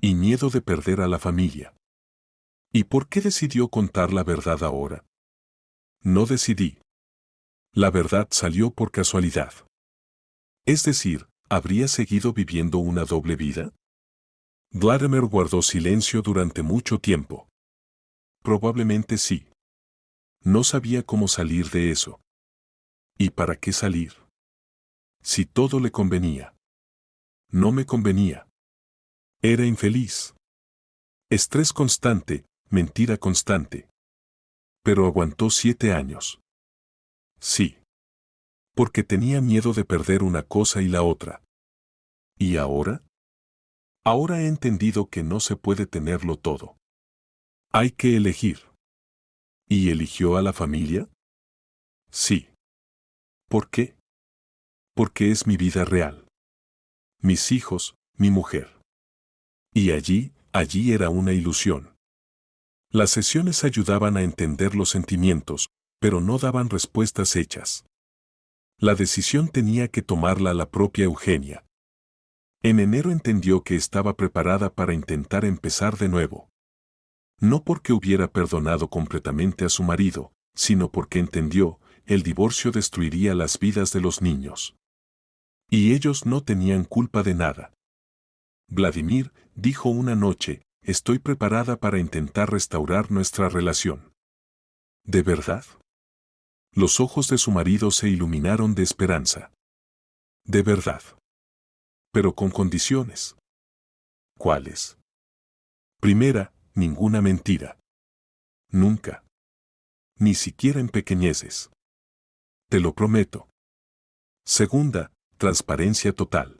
Y miedo de perder a la familia. ¿Y por qué decidió contar la verdad ahora? No decidí. La verdad salió por casualidad. Es decir, ¿habría seguido viviendo una doble vida? Vladimir guardó silencio durante mucho tiempo. Probablemente sí. No sabía cómo salir de eso. ¿Y para qué salir? Si todo le convenía. No me convenía. Era infeliz. Estrés constante, mentira constante. Pero aguantó 7 años. Sí. Porque tenía miedo de perder una cosa y la otra. ¿Y ahora? Ahora he entendido que no se puede tenerlo todo. Hay que elegir. ¿Y eligió a la familia? Sí. ¿Por qué? porque es mi vida real. Mis hijos, mi mujer. Y allí era una ilusión. Las sesiones ayudaban a entender los sentimientos, pero no daban respuestas hechas. La decisión tenía que tomarla la propia Eugenia. En enero entendió que estaba preparada para intentar empezar de nuevo. No porque hubiera perdonado completamente a su marido, sino porque entendió, el divorcio destruiría las vidas de los niños. Y ellos no tenían culpa de nada. Vladimir dijo una noche, estoy preparada para intentar restaurar nuestra relación. ¿De verdad? Los ojos de su marido se iluminaron de esperanza. De verdad. Pero con condiciones. ¿Cuáles? Primera, ninguna mentira. Nunca. Ni siquiera en pequeñeces. Te lo prometo. Segunda, transparencia total.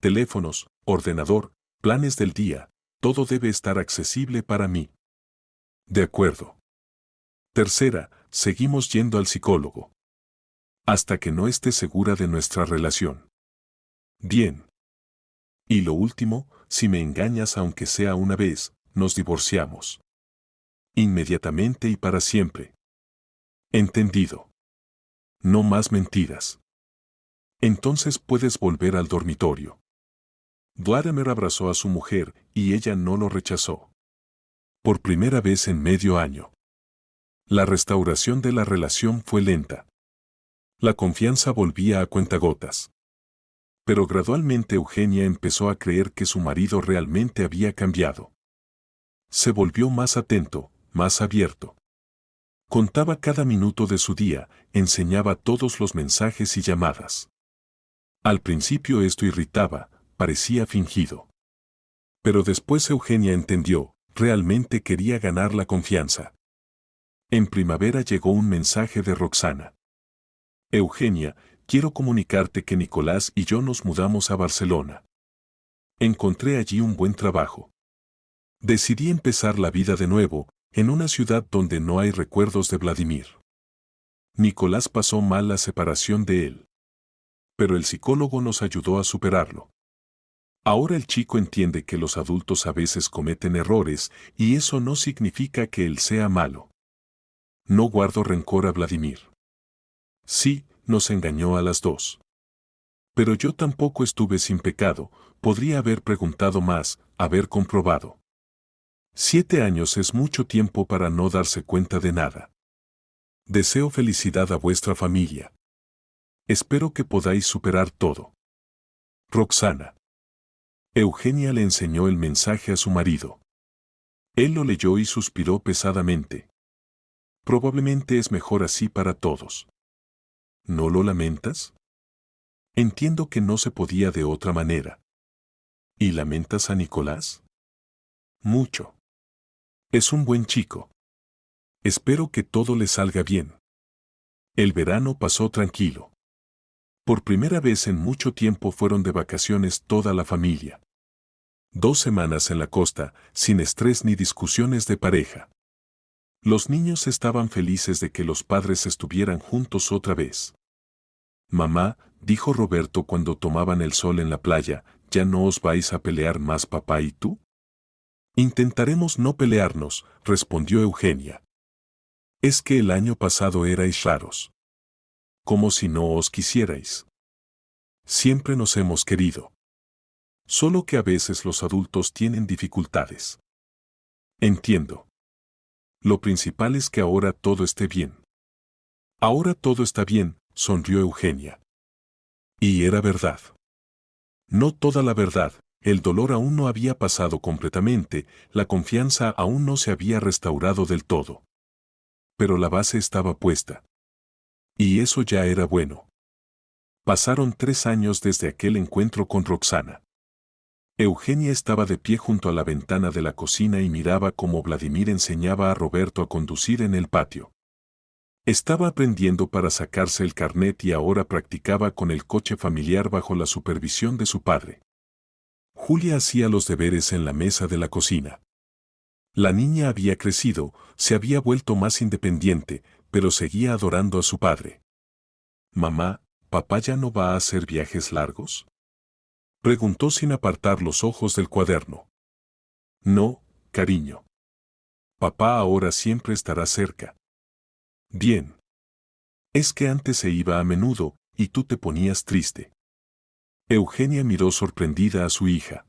Teléfonos, ordenador, planes del día, todo debe estar accesible para mí. De acuerdo. Tercera, seguimos yendo al psicólogo. Hasta que no esté segura de nuestra relación. Bien. Y lo último, si me engañas aunque sea una vez, nos divorciamos. Inmediatamente y para siempre. Entendido. No más mentiras. Entonces puedes volver al dormitorio. Vladimir abrazó a su mujer y ella no lo rechazó. Por primera vez en medio año. La restauración de la relación fue lenta. La confianza volvía a cuentagotas. Pero gradualmente Eugenia empezó a creer que su marido realmente había cambiado. Se volvió más atento, más abierto. Contaba cada minuto de su día, enseñaba todos los mensajes y llamadas. Al principio esto irritaba, parecía fingido. Pero después Eugenia entendió, realmente quería ganar la confianza. En primavera llegó un mensaje de Roxana. Eugenia, quiero comunicarte que Nicolás y yo nos mudamos a Barcelona. Encontré allí un buen trabajo. Decidí empezar la vida de nuevo, en una ciudad donde no hay recuerdos de Vladimir. Nicolás pasó mal la separación de él. Pero el psicólogo nos ayudó a superarlo. Ahora el chico entiende que los adultos a veces cometen errores y eso no significa que él sea malo. No guardo rencor a Vladimir. Sí, nos engañó a las dos. Pero yo tampoco estuve sin pecado, podría haber preguntado más, haber comprobado. 7 años es mucho tiempo para no darse cuenta de nada. Deseo felicidad a vuestra familia. Espero que podáis superar todo. Roxana. Eugenia le enseñó el mensaje a su marido. Él lo leyó y suspiró pesadamente. Probablemente es mejor así para todos. ¿No lo lamentas? Entiendo que no se podía de otra manera. ¿Y lamentas a Nicolás? Mucho. Es un buen chico. Espero que todo le salga bien. El verano pasó tranquilo. Por primera vez en mucho tiempo fueron de vacaciones toda la familia. 2 semanas en la costa, sin estrés ni discusiones de pareja. Los niños estaban felices de que los padres estuvieran juntos otra vez. Mamá, dijo Roberto cuando tomaban el sol en la playa, ¿ya no os vais a pelear más papá y tú? Intentaremos no pelearnos, respondió Eugenia. Es que el año pasado erais raros. Como si no os quisierais. Siempre nos hemos querido. Solo que a veces los adultos tienen dificultades. Entiendo. Lo principal es que ahora todo esté bien. Ahora todo está bien, sonrió Eugenia. Y era verdad. No toda la verdad, el dolor aún no había pasado completamente, la confianza aún no se había restaurado del todo. Pero la base estaba puesta. Y eso ya era bueno. Pasaron 3 años desde aquel encuentro con Roxana. Eugenia estaba de pie junto a la ventana de la cocina y miraba cómo Vladimir enseñaba a Roberto a conducir en el patio. Estaba aprendiendo para sacarse el carnet y ahora practicaba con el coche familiar bajo la supervisión de su padre. Julia hacía los deberes en la mesa de la cocina. La niña había crecido, se había vuelto más independiente, pero seguía adorando a su padre. Mamá, ¿Papá ya no va a hacer viajes largos? Preguntó sin apartar los ojos del cuaderno. No, cariño. Papá ahora siempre estará cerca. Bien. Es que antes se iba a menudo, y tú te ponías triste. Eugenia miró sorprendida a su hija.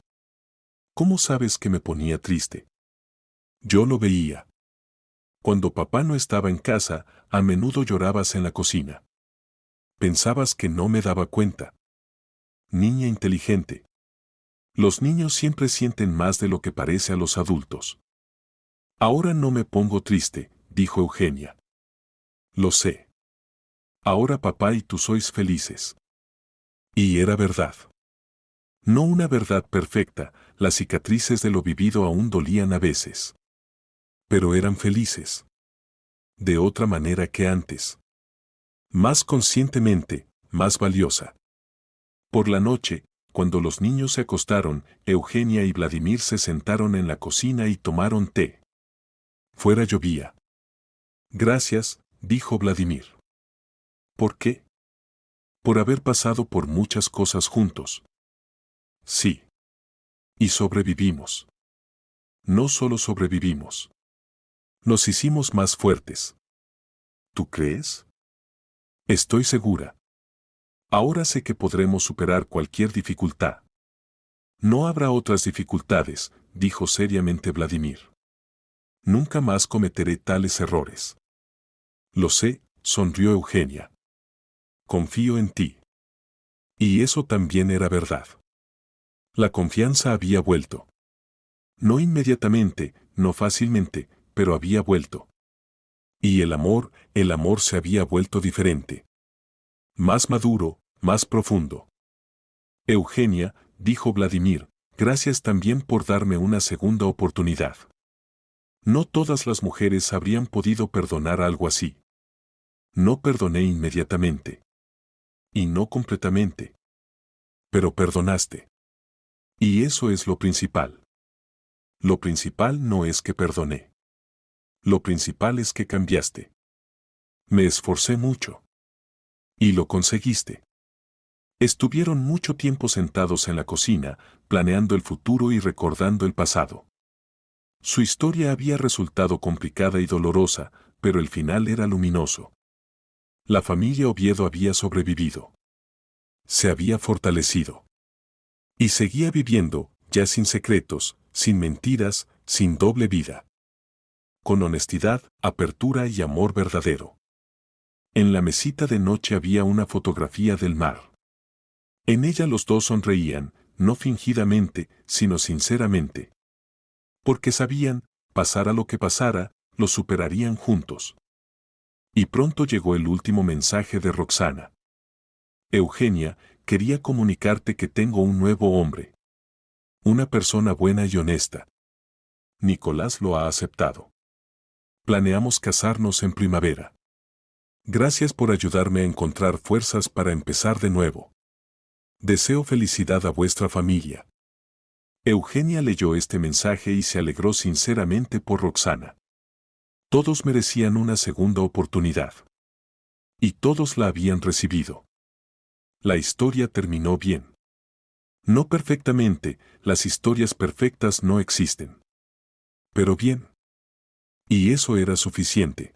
¿Cómo sabes que me ponía triste? Yo lo veía. Cuando papá no estaba en casa, a menudo llorabas en la cocina. Pensabas que no me daba cuenta. Niña inteligente. Los niños siempre sienten más de lo que parece a los adultos. Ahora no me pongo triste, dijo Eugenia. Lo sé. Ahora papá y tú sois felices. Y era verdad. No una verdad perfecta, las cicatrices de lo vivido aún dolían a veces. Pero eran felices. De otra manera que antes. Más conscientemente, más valiosa. Por la noche, cuando los niños se acostaron, Eugenia y Vladimir se sentaron en la cocina y tomaron té. Fuera llovía. Gracias, dijo Vladimir. ¿Por qué? Por haber pasado por muchas cosas juntos. Sí. Y sobrevivimos. No solo sobrevivimos. Nos hicimos más fuertes. ¿Tú crees? Estoy segura. Ahora sé que podremos superar cualquier dificultad. No habrá otras dificultades, dijo seriamente Vladimir. Nunca más cometeré tales errores. Lo sé, sonrió Eugenia. Confío en ti. Y eso también era verdad. La confianza había vuelto. No inmediatamente, no fácilmente, pero había vuelto. Y el amor se había vuelto diferente. Más maduro, más profundo. Eugenia, dijo Vladimir, gracias también por darme una segunda oportunidad. No todas las mujeres habrían podido perdonar algo así. No perdoné inmediatamente. Y no completamente. Pero perdonaste. Y eso es lo principal. Lo principal no es que perdoné. Lo principal es que cambiaste. Me esforcé mucho. Y lo conseguiste. Estuvieron mucho tiempo sentados en la cocina, planeando el futuro y recordando el pasado. Su historia había resultado complicada y dolorosa, pero el final era luminoso. La familia Oviedo había sobrevivido. Se había fortalecido. Y seguía viviendo, ya sin secretos, sin mentiras, sin doble vida. Con honestidad, apertura y amor verdadero. En la mesita de noche había una fotografía del mar. En ella los dos sonreían, no fingidamente, sino sinceramente. Porque sabían, pasara lo que pasara, lo superarían juntos. Y pronto llegó el último mensaje de Roxana. Eugenia, quería comunicarte que tengo un nuevo hombre. Una persona buena y honesta. Nicolás lo ha aceptado. Planeamos casarnos en primavera. Gracias por ayudarme a encontrar fuerzas para empezar de nuevo. Deseo felicidad a vuestra familia. Eugenia leyó este mensaje y se alegró sinceramente por Roxana. Todos merecían una segunda oportunidad. Y todos la habían recibido. La historia terminó bien. No perfectamente, las historias perfectas no existen. Pero bien. Y eso era suficiente.